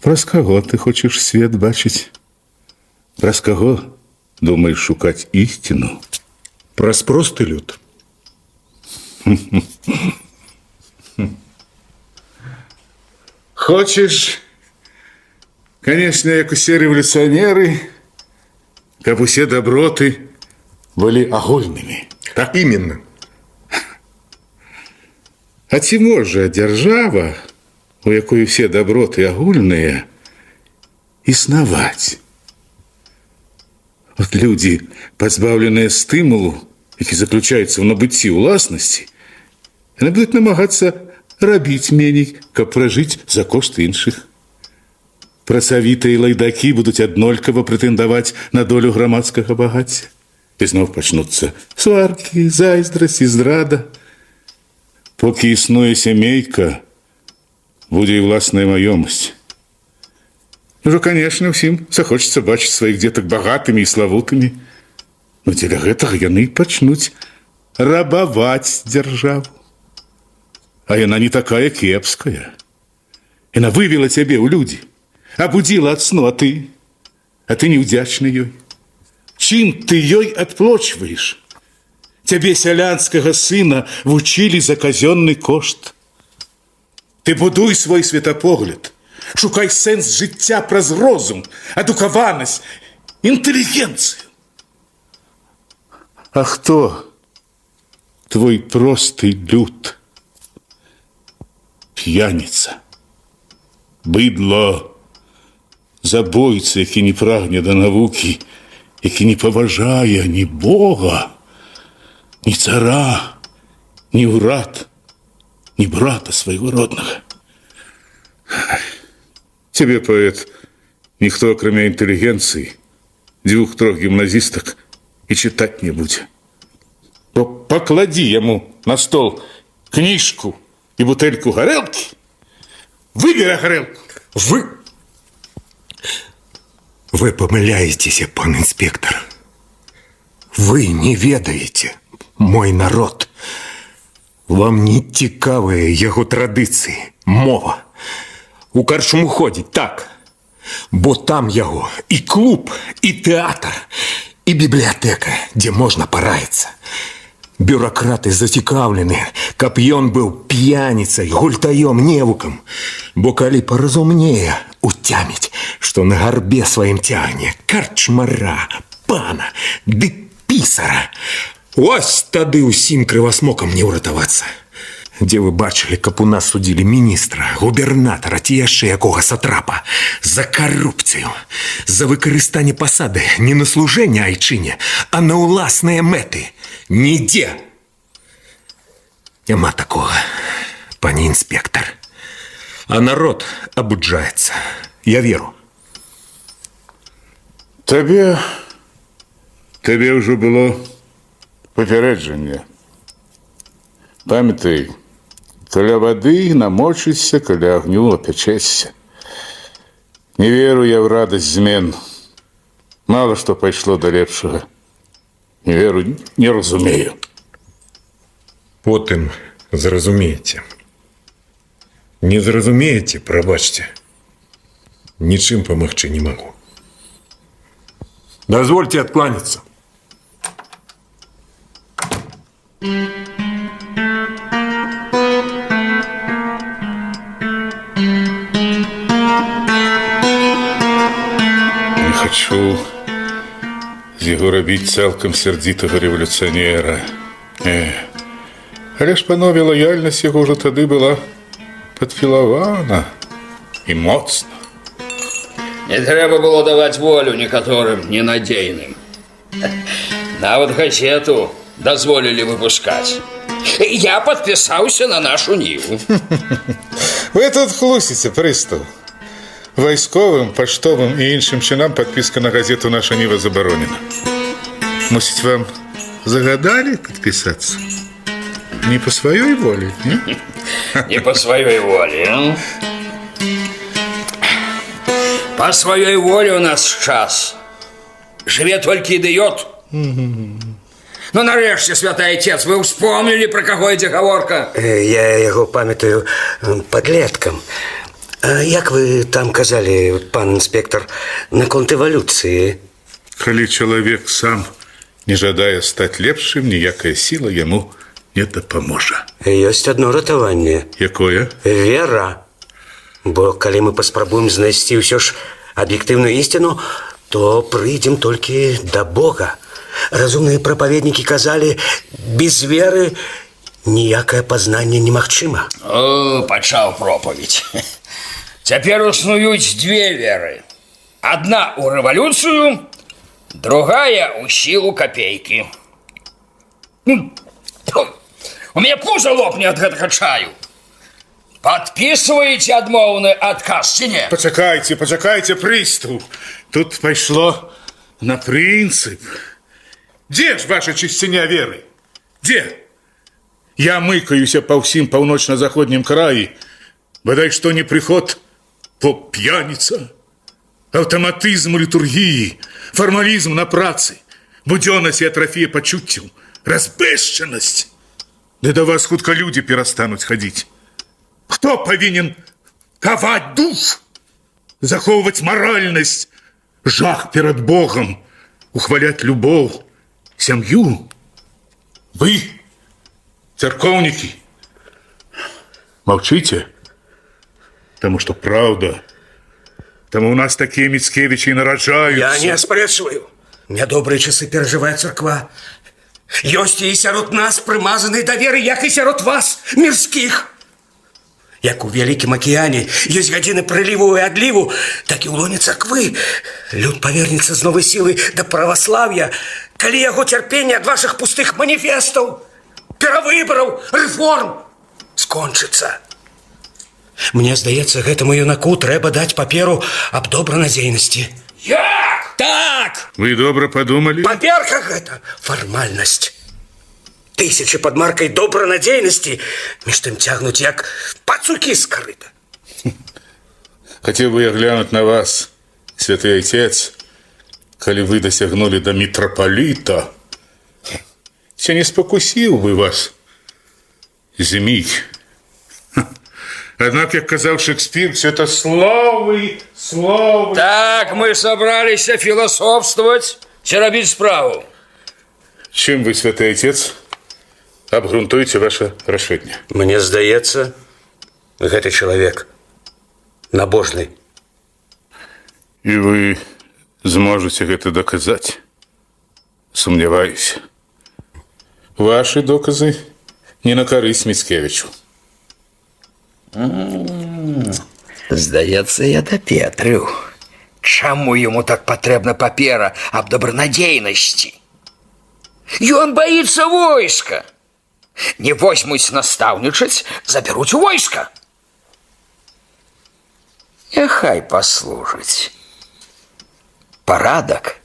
Праз каго ты хочаш свет бачыць? Праз каго думаеш шукаць ісціну? Праз просты люд. Хочеш, конечно, як усе рэвалюцыянеры, каб усе даброты былі агульнымі. Так именно. А ці можа дзяржава, у якой усе даброты агульныя, існаваць? Вот людзі, пазбаўленыя стымулу, які заключаецца ў набыцці ўласнасці, яны будуць намагацца рабіць меней, каб пражыць за кошт іншых. Працавітыя лайдакі будуць аднолькава прэтэндаваць на долю грамадскага багацця. І зноў пачнуцца сваркі, зайздрасць і здрада. Покі існуе сямейка, будзе і ўласная маёмасць. Ужо, канешне, усім захочацца бачыць сваіх дзетак багатымі і славутымі. Но дзеля гэтага яны пачнуць рабаваць дзяржаву. А яна не такая кепская. Яна вывела цябе ў людзі, абудзіла ад сну, а ты неўдзячны ёй. Чым ты ёй адплочваеш? Цябе, сялянскага сына, вучылі за казённы кошт. Ты будуй свой светапогляд, шукай сэнс жыцця праз розум, адукаванасць, інтэлігенцыю. А хто твой просты люд? П'яніца, быдло, забойца, які не прагне да навукі, які не паважае ні Бога, ні цара, ні ўрад, ні брата свайго роднага. Цябе, паэт, ніхто, акрамя інтэлігенцыі, 2-3 гімназістак, і чытаць не будзе. То пакладі яму на стол кніжку и бутыльку горелки, выбери горелку. Вы помыляетесь, пан инспектор. Вы не ведаете мой народ. Вам не цікавыя яго традыцыі, мова. У карчму ходзіць так, бо там яго і клуб, і тэатр, і бібліятэка, дзе можна параіцца. Бюрократы зацікаўлены, каб ён быў п'яніцай, гультаём, невукам, бо калі паразумнее, уцяміць, што на гарбе сваім цягне карчмара, пана, ды пісара. Ось тады ўсім крывасмокам не ўратавацца. Дзе вы бачылі, каб у нас судзілі міністра, губернатара ці яшчэ якога сатрапа за карупцыю, за выкарыстанне пасады не на служэнне айчыне, а на ўласныя мэты? Нідзе. Няма такога, пані інспектор. А народ абуджаецца. Я веру. Табе ўжо было папярэджанне. Памятай, каля вады намочышся, каля агню апячэшся. Не веру я ў радасць змен. Мала што пайшло да лепшага. Не веру, не разумею. Потым зразумееце. Не зразумееце, прабачце. Нічым памагчы не магу. Дазвольце адкланяцца. Не хочу з яго рабіць цалкам сярдзітага рэвалюцыянера. Але ж, панове, лаяльнасць яго ўжо тады была падфілавана і моцна. Не трэба было даваць волю некаторым ненадзейным. Нават газету дазволілі выпускаць. Я подпісаўся на нашу ніву. Вы тут хлусіце, прыстаў. Вайсковым, паштовым і іншым чынам падпіска на газету «Наша Ніва» забаронена. Мусіць, вам загадалі падпісацца? Не по сваёй волі, не? Не по сваёй волі. По сваёй волі у нас час. Жыве толькі ідыёт. Ну, нарэшце, святы отец, вы ўспомнілі, пра каго ідзе гаворка? Я яго памятаю падлеткам. Як вы там казалі, пан інспектор, наконт эвалюцыі? Калі чалавек сам не жадае стаць лепшым, ніякая сіла яму не дапаможа. Ёсць адно ратаванне. Якое? Вера. Бо калі мы паспрабуем знайсці ўсё ж аб'ектыўную ісціну, то прыйдзем толькі да Бога. Разумныя прапаведнікі казалі, без веры ніякае пазнанне немагчыма. О, пачаў пропаведь. Цяпер існуюць две веры. Адна ў рэвалюцыю, другая ў сілу капейкі. У мяне пузо лопне ад гэтага чаю. Падпісваеце адмоўны адказ, ці не? Пачакайце, прыстаў. Тут пайшло на прынцып. Дзе ж ваша чысціня веры? Дзе? Я мыкаюся па ўсім паўночна-заходнім краі. Бадай што не прыход, то п'яніца. Аўтаматызм у літургіі, фармалізм на працы, будзённасць і атрафія пачуццяў, разбэшчанасць. Ды да вас хутка людзі перастануць хадзіць. Хто павінен каваць душ, захоўваць маральнасць, жах перад Богам, ухваляць любоў, сям'ю? Вы, царкоўнікі, маўчыце, таму што праўда. Таму у нас такія Міцкевічы і нараджаюцца. Я не аспрэчваю. Нядобрыя часы перажывае царква. Ёсць і сярод нас прымазаныя да веры, як і сярод вас, мірскіх. Як у вялікім акіяне ёсць гадзіны прыліву і адліву, так і ў лоне царквы. Люд павернецца з новай сілы да праваслаўя, калі яго цярпенне ад вашых пустых маніфестаў, перавыбараў, рэформ скончыцца. Мне здаецца, гэтаму юнаку трэба даць паперу аб добранадзейнасці. Як? Так! Вы добра падумалі? Паперка гэта фармальнасць. Тысячы пад маркай добранадзейнасці між тым цягнуць як пацукі з карыта. Хацеў бы я глянуць на вас, святы отец, калі вы дасягнулі да мітрапаліта. Ці не спакусіў бы вас змій? Аднак, як казаў Шекспір, это словы. Так, мы собраліся філасофствовать, ці рабіць справу. Чым вы, святы отец, абгрунтуеце ваше рашэнне? Мне здаецца, гэты чалавек набожны. І вы зможаце гэта даказаць? Сумняваюся. Вашы доказы не на карысць Міцкевічу. Здаецца, я дапетрыў. Чаму яму так патрэбна папера аб добранадзейнасці? Ён баіцца войска. Не возьмуць настаўнічаць, забяруць у войска. Няхай паслужыць. Парадак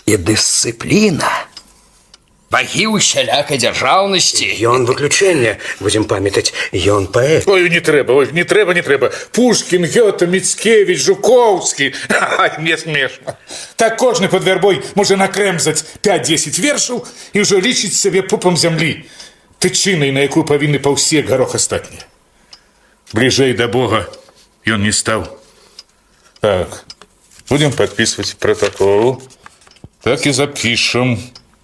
і дысцыпліна. Багі усялякай дзяржаўнасці. Ён выключэнне, будзем памятаць, ён паэт. Ой, не трэба. Пушкін, Гёте, Міцкевіч, Жукоўскі. Ай, мне смешна. Так кожны пад вярбой можа накрэмзаць 5-10 вершаў і ўжо лічыць сябе пупам зямлі, тычынай, на якую павінны паўсе гарох астатнія. Бліжэй да Бога ён не стаў. Так, будем падпісваць пратакол. Так і запішам.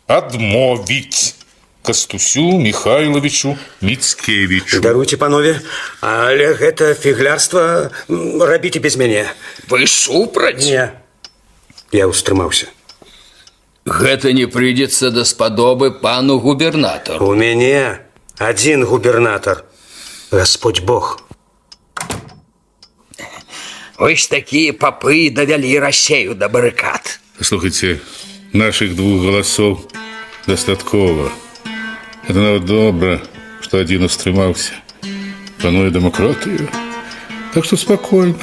Адмовіць Кастусю Михайловичу Міцкевічу. Даруйце, панове, але гэта фіглярства рабіце без мяне. Вы супраць? Не, я ўстрымаўся. Гэта не прыйдзецца даспадобы пану губернатару. У мяне адзін губернатар, Господь Бог. Ось такие попы довели Россию до баррикад. Слухайте, наших двух голосов достатково. Это нават добра, что один устрымаўся. Пануе дэмакратыю. Так что спокойно.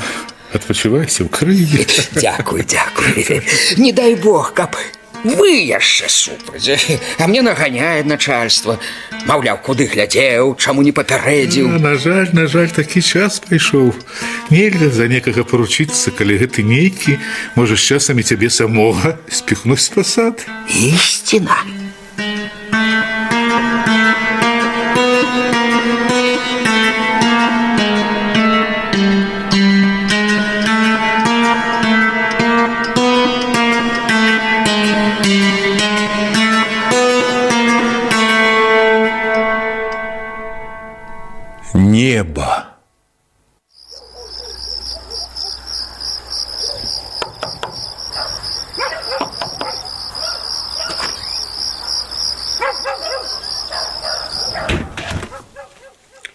Адпачывайся ў крыве. Дякую, дякую. Не дай бог, каб вы яшчэ супраць. А мне наганяе начальство. Маўляў, куды глядзеў, чаму не папярэдзіў. На жаль, такі час пайшоў. Нельга за некага паручыцца, калі гэты нейкі можа з часам і цябе самога спіхнуць з пасад. Ісціна. Небо.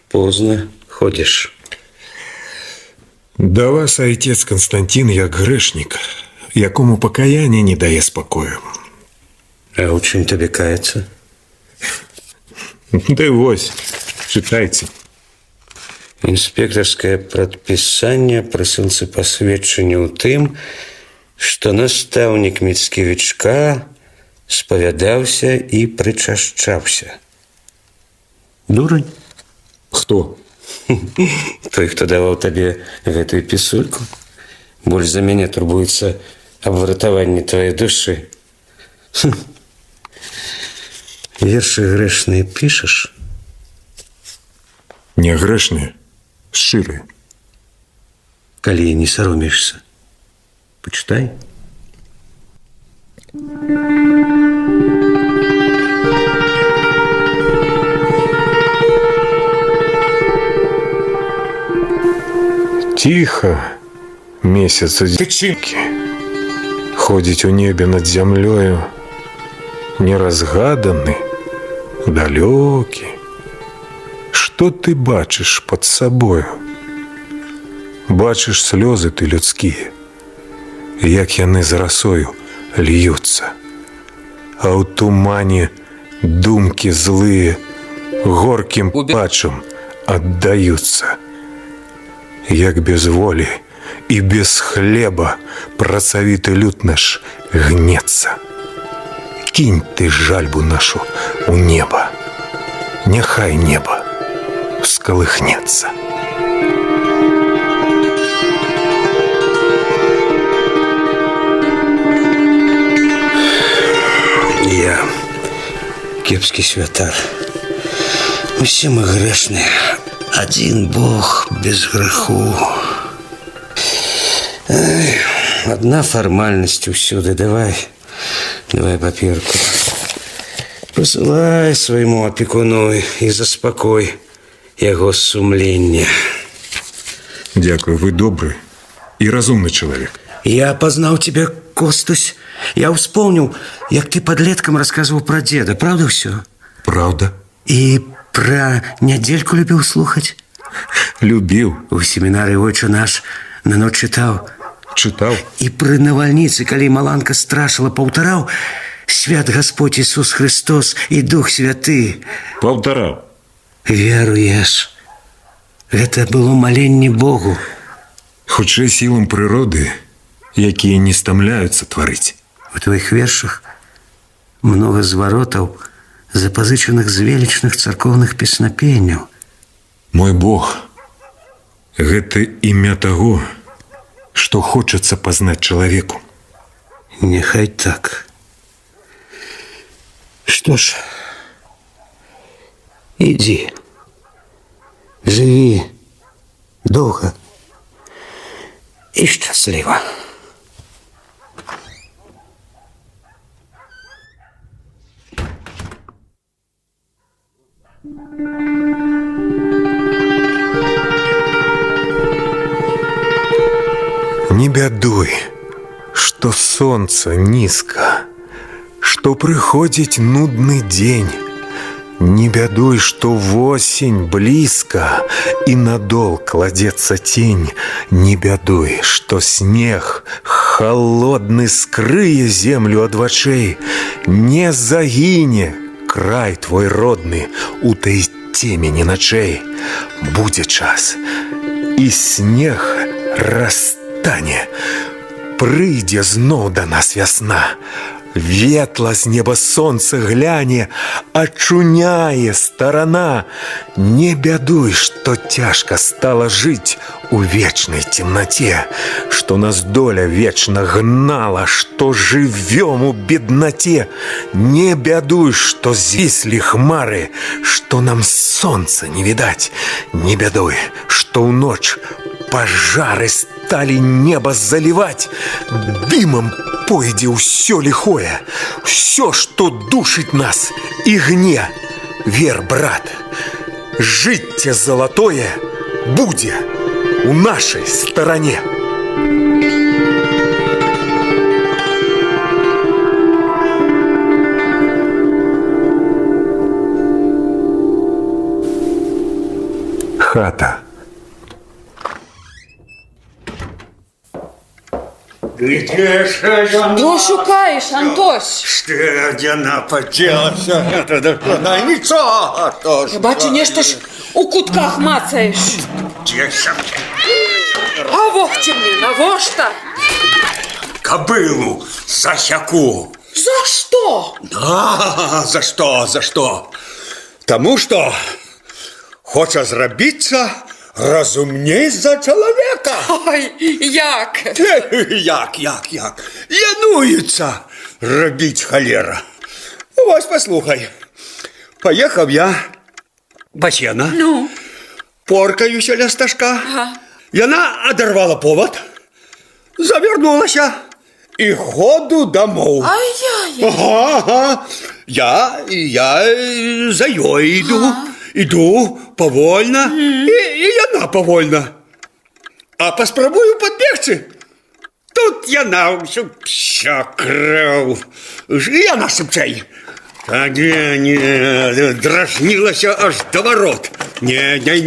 Поздно ходишь. Да вас, отец Константин, як грешник, якому покаяние не дае спокою. А у чым тебе каяться? Да вось, читайте. Інспектарскае прадпісанне прысылцы пасведчання ў тым, што настаўнік Міцкевічка спавядаўся і прычашчаўся. Дурань? Хто? Той, хто даваў табе гэтую пісульку. Больш за мяне турбуецца аб выратаванні тваёй душы. Вершы грэшныя пішаш? Не грэшныя, шчырыя. Калі не саромеешся, пачытай. Тихо, месяц одинки, ходить у небе над землею, неразгаданный, далекий. Что ты бачишь под собою? Бачишь слезы ты людские, як яны з росою льются, а у тумане думки злые горким плачем отдаются. Як без воли и без хлеба працавіты люд наш гнется. Кинь ты жальбу нашу у неба, няхай небо всколыхнется. Я кепский святар. Усе мы грешные. Один Бог без греху. Ай, одна формальность усюды. Давай папірку. Посылай своему опекуну и заспокой его сумление. Дякую, вы добрый и разумный человек. Я опознал тебя, Костусь. Я вспомнил, як ты подлеткам рассказывал про деда. Правда все? Правда. И про нядельку любил слухать? Любил. У семинары отче наш на ночь читал. Читал. И при навальнице, коли маланка страшила, повторял: «Свят Господь Иисус Христос и Дух Святый». Повторял. Веруешь. Это было моление Богу. Хутчэй силам природы, якія не стамляются творить. В твоих вершах много зворотов, запозыченных з величных церковных песнапенняў. Мой Бог, гэта імя того, что хочется познать человеку. Нехай так. Что ж, иди, живи долго и счастливо. Не бядуй, что солнце низко, что приходит нудный день. Не бядуй, что осень близко, и на дол кладется тень. Не бядуй, что снег холодный скрые землю от вачэй. Не загине край твой родный у той темени ночей. Будет час, и снег расстане. Прыйдзе зноў до нас вясна. Ветла з неба сонца гляне, очуняе сторона. Не бядуй, что тяжко стало жить у вечной темноте, что нас доля вечно гнала, что живем у бедноте. Не бядуй, что звисли хмары, что нам солнца не видать. Не бядуй, что в ночь пожары стали небо заливать. Дымом пойдзе ўсё лихое, все, что душит нас и гне. Вер, брат, житье золотое буде у нашей стороне. Хата. Где же Что шукаешь, Антось? Где она поделась? Да ничего. Я бачу, нечто ж у кутках мацаешь. А вовче мне, навошта? Кобылу засяку. За что? Да, за что? Тому что хоча зрабіцца разумней за чоловіка. Ой, як? Як? Янується робіть холера. Ось послухай. Поїхав я по сено. Ну? Поркаюся ля стажка. Ага. Яна одорвала повод, завернулася і ходу домов. Ай-яй. Ага. Я за ёй йду. Иду повольно, и яна повольно. А поспробую подбегчы. Тут яна вся крыв. Яна шыбчэй. А не, дражнілася аж до ворот. Не, дай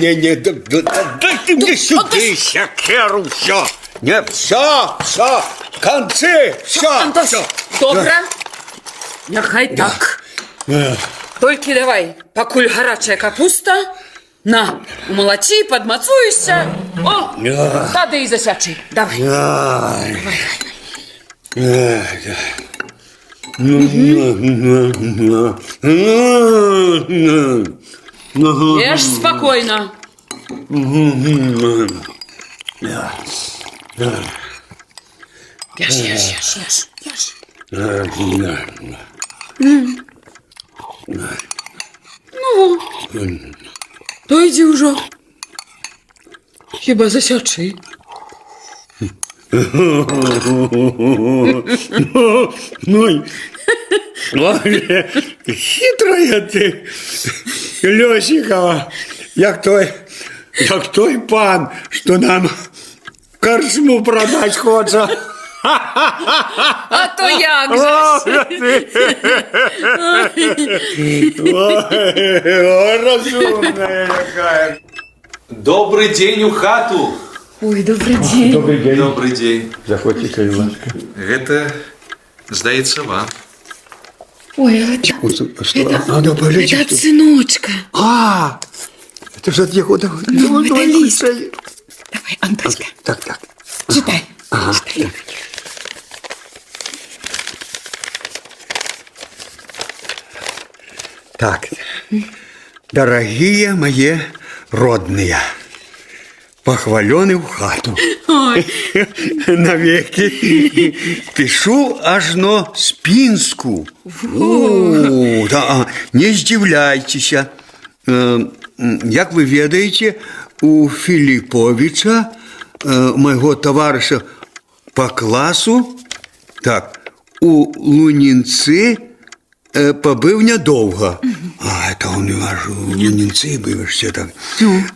ты мне сюда сякеру, все. Не, все, концы, все. Антос, добре. Нехай так. Только давай, покуль гарячая капуста, на, умолочи, подмацуешься. О, тады и засячи. Давай. Ешь спокойно. Ешь. Ну, то иди уже. Хіба засячи. Ой, хитрая ты, Лёсикова, як той пан, что нам корчму продать хочет. А то як же? Разумная какая. Добрый день у хату. Ой, добрый день. Добрый день. Заходите, калі ласка. Гэта, здаецца, вам. Ой, это Это от сыночка. Это же от его. Ну, это лист. Давай, Антоська. Так. Читай. Ага. Читай. Так, дорогие мои родные, похвалены в хату. Ой. Навеки пишу ажно спинску. Да, не здивляйтесь. Як вы ведаете, у Филипповича, моего товариша по классу, так, у Лунинцы побыв недолго. Это он аж у Лунинцы быв, все так.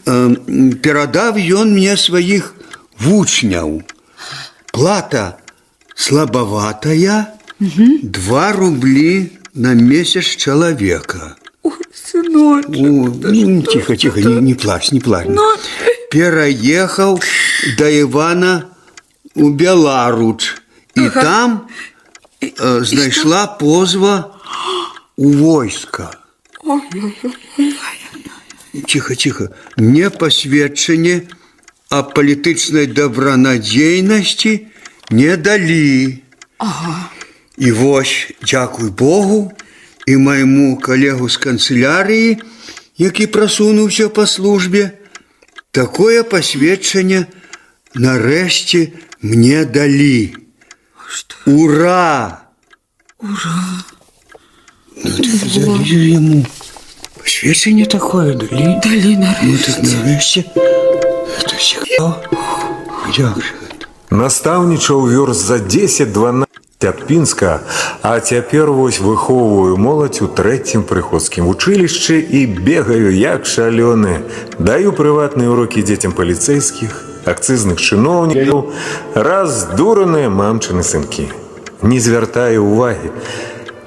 Передав он мне своих вучняў. Плата слабоватая, 2 рубли на месяц человека. Ну, тихо, тихо, не плачь, не плачь. Переехал до Ивана у Беларуч. И там знайшла позва у войска. Тихо, тихо. Мне посведчанне о політичнай добранадзейнасці не далі. І вось, дзякуй Богу, і майму калегу з канцелярыі, які прасунуўся па службе, такое посведчанне нарэшце мне далі. Ура! Ура! Ну, так далі ему посведчанне такое далі. Далі нарэшце. Ну, так нарэшце. Это сігал. Як же гэта? Настаўнічаў вёрст за 10-12 ад Пінска, а цяпер вось выхоўваю моладзь у 3-м прыходскім вучылішчы і бегаю як шалёны. Даю прыватныя урокі дзецям паліцэйскіх, акцызных чыноўнікаў, раздураныя мамчыны сынкі. Не звяртаю увагі.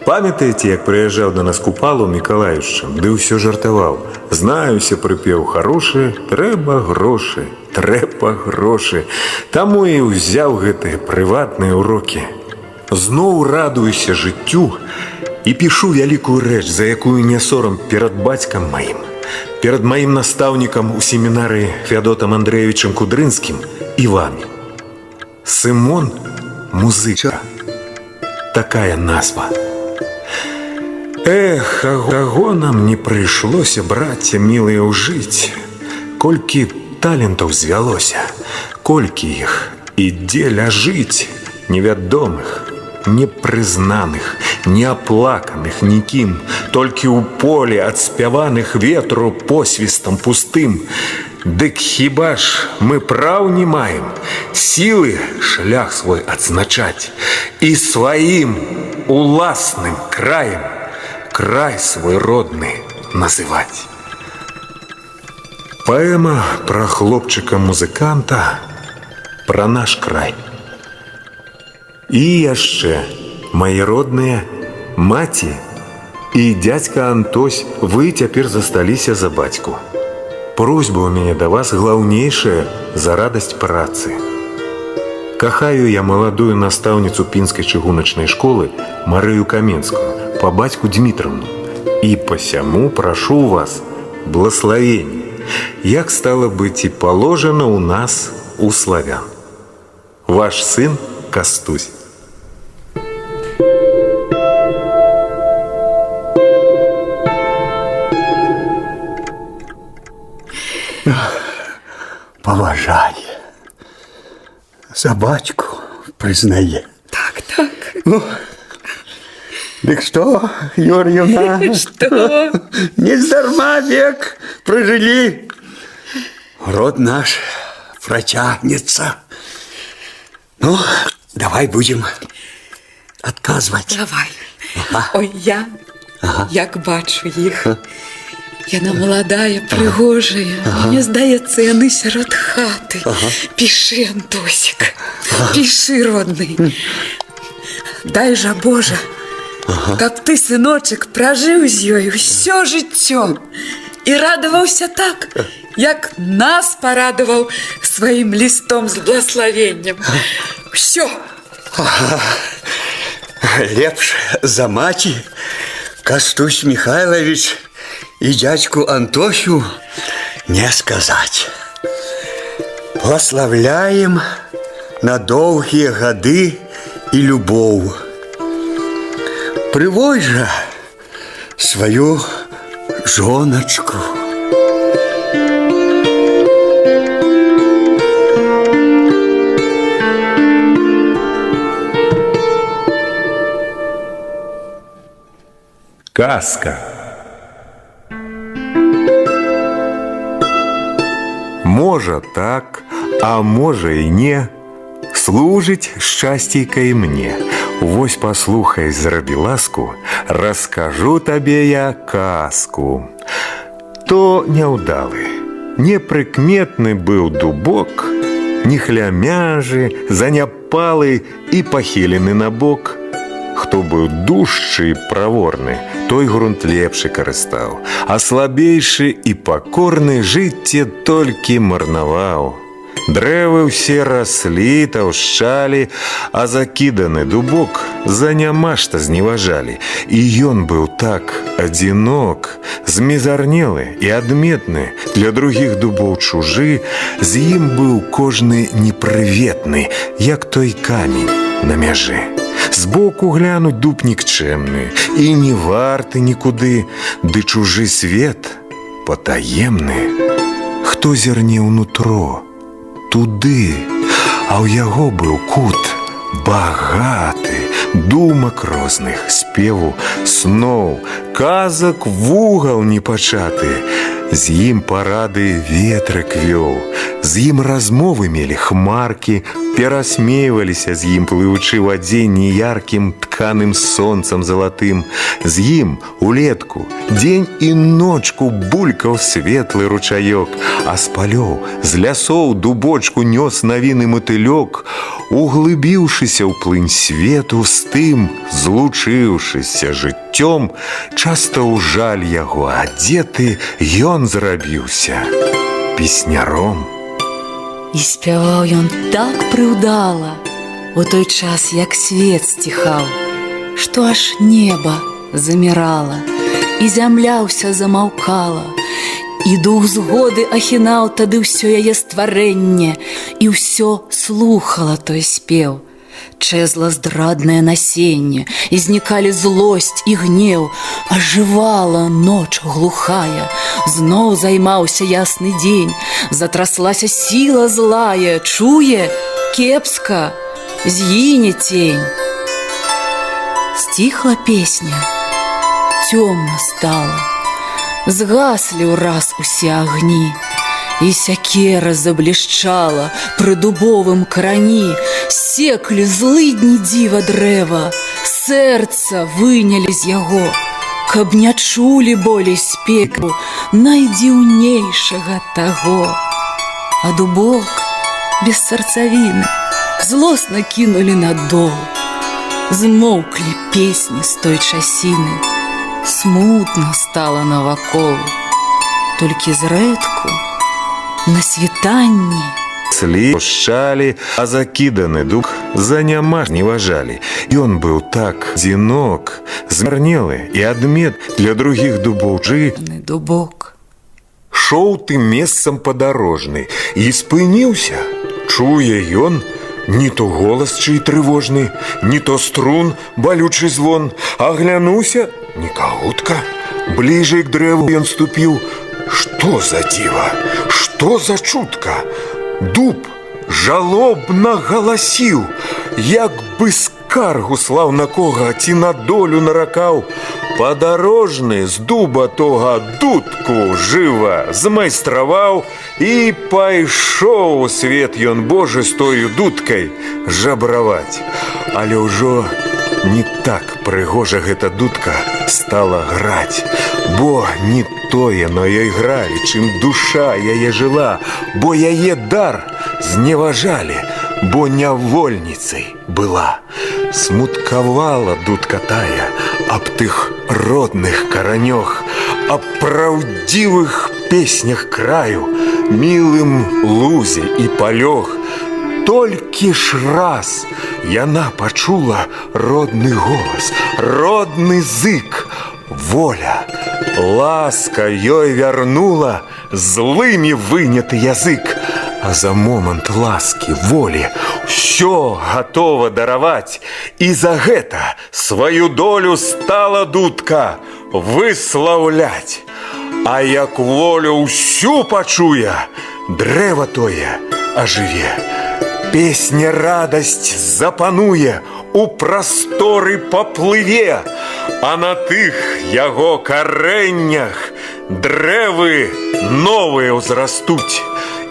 Памятаеце, як прыязджаў да нас Купалу Мікалаішчым, ды ўсё жартаваў. Знаюся прыпеў харошы, трэба грошы, трэба грошы. Таму і ўзяў гэтыя прыватныя урокі. Зноў радуюся жыццю і пішу вялікую рэч, за якую не сорам перад бацькам маім, перад маім настаўнікам у семінарыі Феадотам Андрэевічам Кудрынскім і вамі. Сымон музыка. Такая назва. Эх, каго нам не прыйшлося, брацця мілыя, ўжыць. Колькі талентаў звялося, колькі іх і дзе ляжыць, невядомых, непрызнаных, неаплаканых нікім, толькі ў полі адспяваных ветру посвістам пустым. Дык хіба ж мы праў не маем сілы шлях свой адзначаць і сваім уласным краем край свой родны называць. Паэма пра хлопчыка-музыканта, пра наш край. І яшчэ, мае родныя, маці і дзядзька Антось, вы цяпер засталіся за бацьку. Просьба ў мяне да вас глаўнейшая за радасць працы. Кахаю я маладую настаўніцу пінскай чыгуначнай школы Марыю Каменскую, па бацьку Дмітровну, і пасяму прашу вас благословення, як стало быць і положено у нас, у славян. Ваш сын Кастусь. Поважає. За батьку признає. Так, так. Ну, так что, Юрьевна? Что? Нездарма век прожили. Род наш протягнется. Ну, давай будем отказывать. Давай. Ой, я, як бачу їх. Яна маладая, прыгожая. Мне здаецца, яны сярод хаты. Пішы, Антосік. Пішы, родны. Дай жа, Божа, каб ты, сыночек, пражыў з ёй усё жыццё і радаваўся так, як нас парадаваў сваім лістом з благословеннем. Усё. Лепш за маці Кастусь Михайлович и дядьку Антосю не сказать. Благословляем на долгие годы и любовь. Приводь же свою жоночку. Казка. Можа так, а можа і не. Служыць шчасцейка і мне. Вось паслухай, зрабі ласку, раскажу табе я казку. То няўдалы, непрыкметны быў дубок, нехлямяжы, заняпалы і пахілены на бок. Хто быў дужчы і праворны, той грунт лепшы карыстаў, а слабейшы і пакорны жыцце толькі марнаваў. Дрэвы ўсе раслі, таўшчалі, а закіданы дубок за нямашта зневажалі. І ён быў так адзінок, змізарнелы і адметны, для другіх дубоў чужы, з ім быў кожны непрыветны, як той камень на мяжы. Збоку глянуць дуб нікчэмны і не варты нікуды, ды чужы свет патаемны. Хто зірне ўнутро, туды, а ў яго быў кут багаты, думак розных, спеву, сноў, казак вугал непачаты. З ім парады ветрык вёў, з ім размовы мелі хмаркі, перасмейваліся з ім, плывучы ў адзень неяркім тканым сонцам залатым. З ім улетку дзень і ночку булькаў светлы ручаёк, а з палёў, з лясоў дубочку нёс навіны матылёк. Углыбіўшыся ў плынь свету, з тым злучыўшыся жыццём, часта ў жаль яго адзеты, ён зрабіўся песняром. І спяваў ён так прыўдала у той час, як свет сціхаў, што аж неба замірала, і зямля ўся замаўкала, і дух згоды ахінаў тады ўсё яе стварэнне, і ўсё слухала той спеў. Чэзла здраднае насенне, і знікалі злосць і гнеў, ажывала ноч глухая, зноў займаўся ясны дзень, затраслася сіла злая, чуе, кепска, згіне цень. Сціхла песня, цёмна стала, згаслі ўраз усе агні, і сякера заблішчала пры дубовым карані, секлі злыдні дзіва дрэва, сэрца вынялі з яго, каб не чулі болей спеку найдзіўнейшага таго. А дубок без сэрцавіны злосна кінулі на дол, змоўклі песні з той часіны, смутна стала навакол, толькі зрэдку на світанні Слішчалі, а закіданы дух за няма не важалі. Ён быў так адзінок, змарнелы і адмет для другіх дубоў жыцця. Дубок шоў тым месцам падарожны і спыніўся. Чуе ён не то голас чый трывожны, не то струн балючы звон. Аглянуўся — нікагутка. Бліжэй к дрэву ён ступіў. Што за дзіва? Што за чутка? Дуб жалобна галасіў, як бы скаргу слаў на кога ці на долю наракаў. Падарожны з дуба тога дудку жыва змайстраваў і пайшоў у свет ён Божы з тою дудкай жабраваць. Але ўжо не так прыгожа гэта дудка стала граць, бо не тое на ёй гралі, чым душа яе жыла, бо яе дар зневажалі, бо нявольніцай была. Смуткавала дудка тая аб тых родных каранёх, аб праўдзівых песнях краю, мілым лузе і палёх. Толькі ж раз яна пачула родны голас, родны зык, воля. Ласка ёй вярнула злымі выняты язык, а за момант ласкі, волі ўсё гатова дараваць, і за гэта сваю долю стала дудка выслаўляць. А як волю ўсю пачуе, дрэва тое ажыве. Песня радасць запануе, у прасторы паплыве, а на тых яго карэннях дрэвы новыя ўзрастуць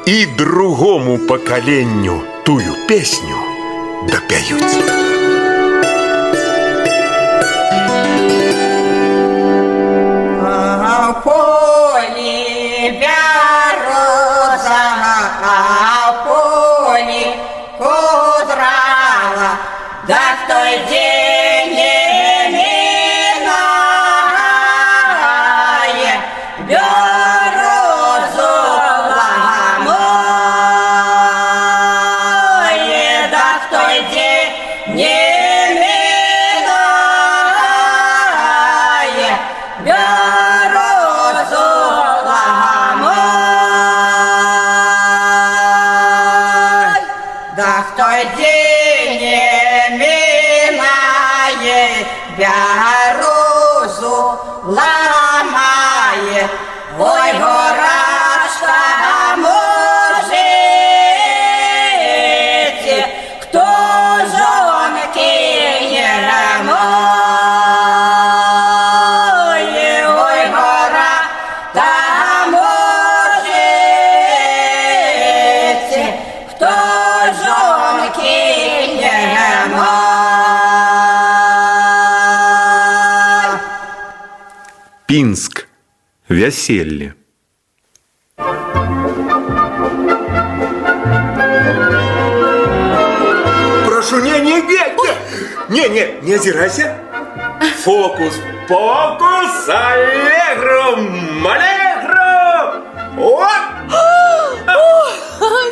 і другому пакаленню тую песню дапяюць. Полі бяроза, полі кудрава, да в той день розу ламає, ой, горашка можете, хто жонки не рамує, ой, гора та можете, хто жонки не рамує. Пінск. Вяселле. Прошу, не озирайся. Фокус, покус, аллегро, малегро. Оп!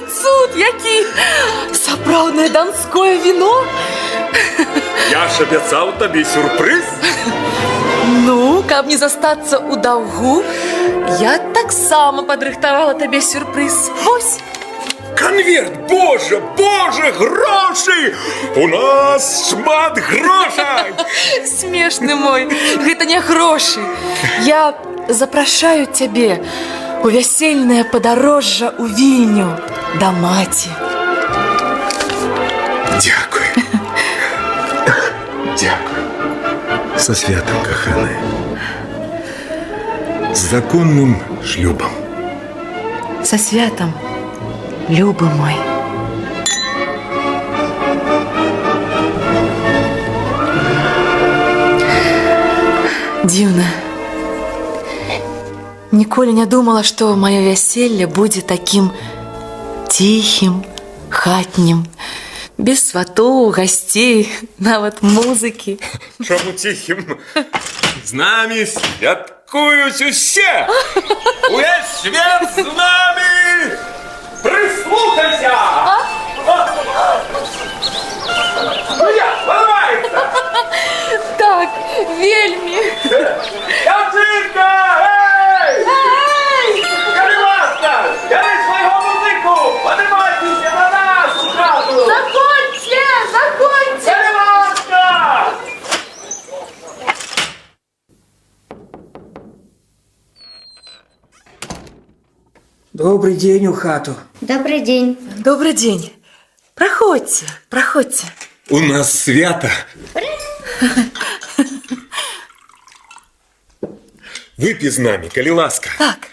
Цуд, який! Сапраўднае данское віно? Я ж абяцаў табе сюрпрыз. Ну, каб не застацца ў даўгу, я таксама падрыхтавала табе сюрпрыз. Вось! Конверт, боже, грошы! У нас шмат грошай! Смешны мой, гэта не грошы. Я запрашаю цябе у вясельнае падарожжа ў Вільню да маці. Дякую. Дякую. Со святом, каханая. З законным шлюбом. Со святом, любы мой. Дзіўна. Ніколі не думала, што маё вяселле будзе такім ціхім, хатнім, без сватоў, гасцей, нават музыкі. Чаму ціхім? З намі святкуюць усе! Увесь свет з намі! Прислухайся! Подаваецца! Так, вельмі! Дзяўчынка! Эй! Калі ласка! Бяры свайго музыку! Падымайцеся на нашу хату! Заходзьце! Заходзьце! Калі ласка! Добрый день у хату. Добрый день. Добрый день. Проходьте, проходьте. У нас свято. Выпі з намі, калі ласка. Так.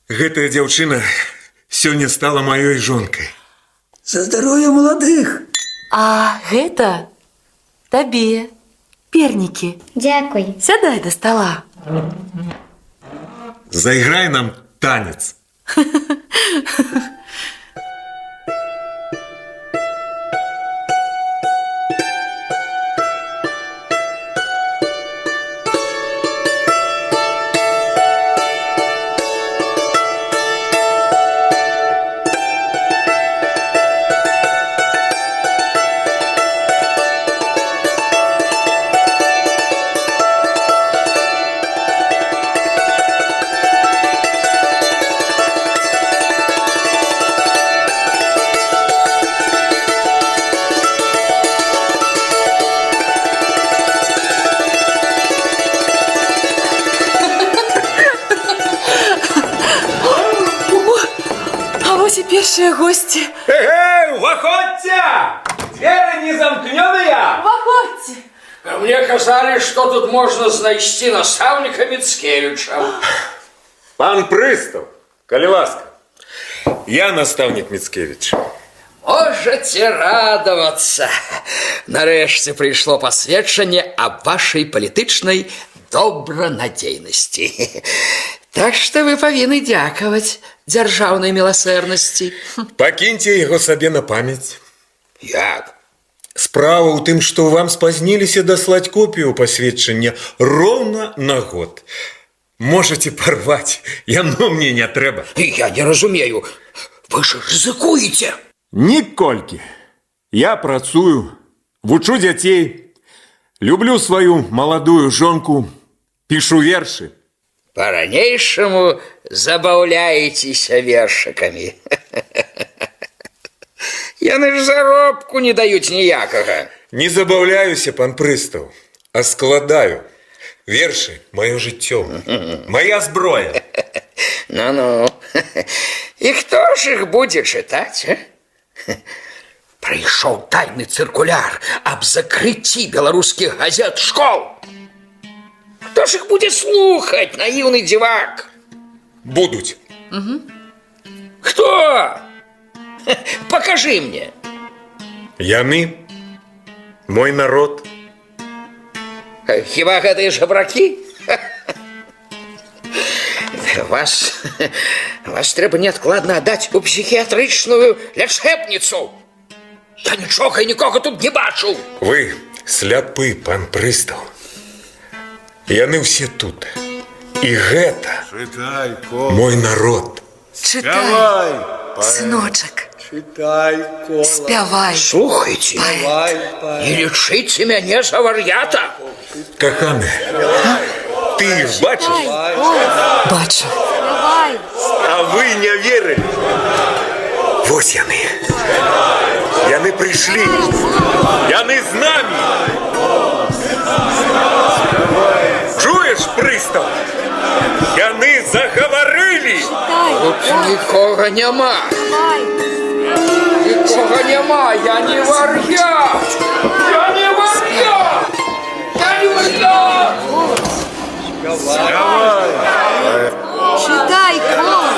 Гэтая дзяўчына сёння стала маёй жонкай. За здоровье молодых. А гэта табе пернікі. Дякуй. Сядай до стола. Зайграй нам танец. Першие гости. Уходьте! Двери не замкненные! Выходите! Мне казали, что тут можно знайти наставника Мицкевича. Пан Пристав, калі ласка, я наставник Мицкевич. Можете радоваться. Нарешті прийшло посвідчення об вашей політичной добронадійності. Так что вы повинны дяковать державной милосердности. Пакіньте його собі на пам'ять. Як? Справа ў тым, што вам спазніліся даслаць копію пасведчання роўна на год. Можете порвать, яно мне не трэба. Я не разумею, вы же рызыкуеце. Ніколькі. Я працую, вучу дзяцей, люблю сваю маладую жонку, пишу вершы. По-ранейшему забавляетеся вершиками. Яны ж заробку не даюць ніякага. Не забаўляюся, пан Прыстаў, а складаю. Верши – мое життя, моя зброя. Ну-ну. І хто ж їх буде читати, а? Прийшов тайний циркуляр об закритті белорусских газет школ. Хто ж їх буде слухати, наївний дівак? Будуть. Хто? Покажи мне. Яны, мой народ. Хіба гэта і жабракі? Вас трэба неадкладна аддаць у псіхіятрычную лячэбніцу. Я нічога і нікога тут не бачу. Вы сляпы, пан прыстаў. Яны ўсе тут. І гэта мой народ. Читай, сыночек. Читай, Кола. Спявай. Слухайте, не лічыце мяне за вар'ята. Каханы, ты ж бачыш? Бачу. А вы не верили? Вось яны. Яны прыйшлі. Яны з намі. Чуеш, прыстаў? Яны загаварылі. Тут нікога няма. Нікога няма, я не вар'ят. Я не вар'ят. Я не вар'ят. Читай, Кола.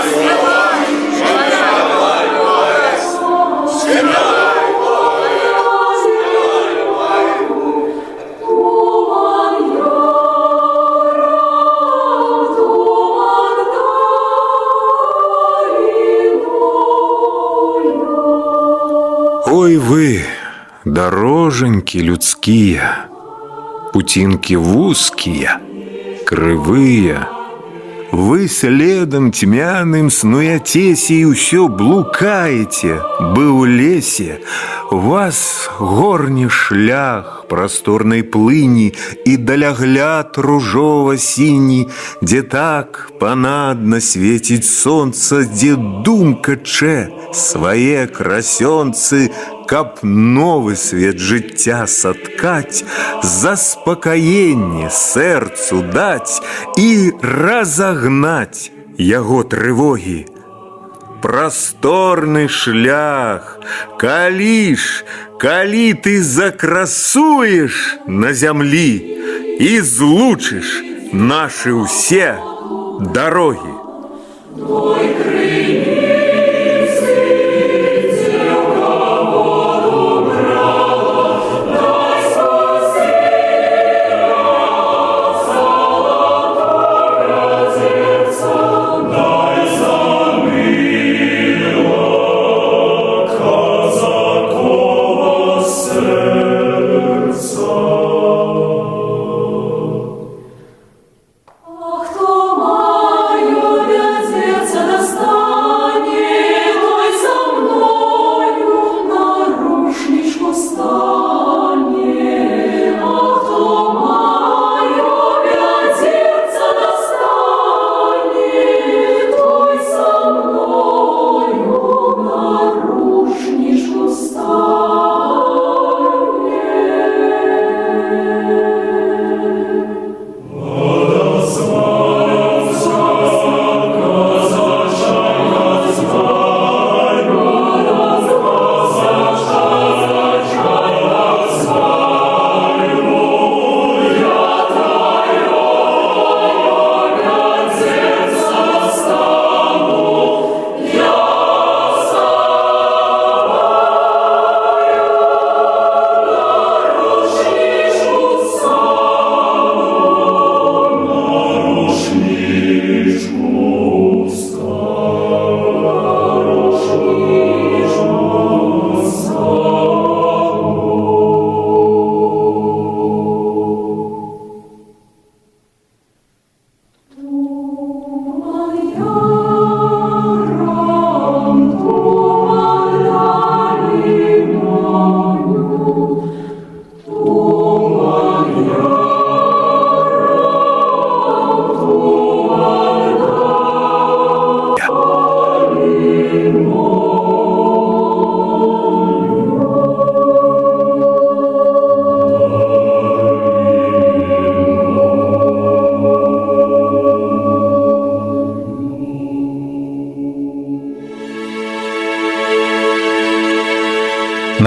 Ой вы, дороженьки людские, путинки вузкие, кривые, вы следом тьмяным снуятесь и усё блукаете, бы у лесе, вас горний шлях просторной плыни и далягляд ружово-синий, где так понадно светить солнце, где думка че свое красенцы, каб новый свет життя соткать, заспокоение сердцу дать и разогнать яго тревоги. Просторный шлях, калі ты закрасуешь на земли и злучишь наши все дороги. Хто маю, серця достатньо.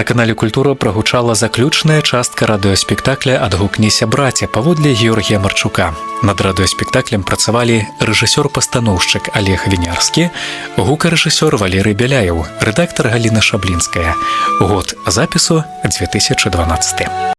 канале Культура прагучала заключная частка радыёспектакля «Адгукніся, браце» паводле Георгія Марчука. Над радыёспектаклем працавалі рэжысёр-пастаноўшчык Олег Вінярскі, гукарэжысёр Валерый Бяляеў, рэдактар Галіна Шаблінская. Год запісу 2012.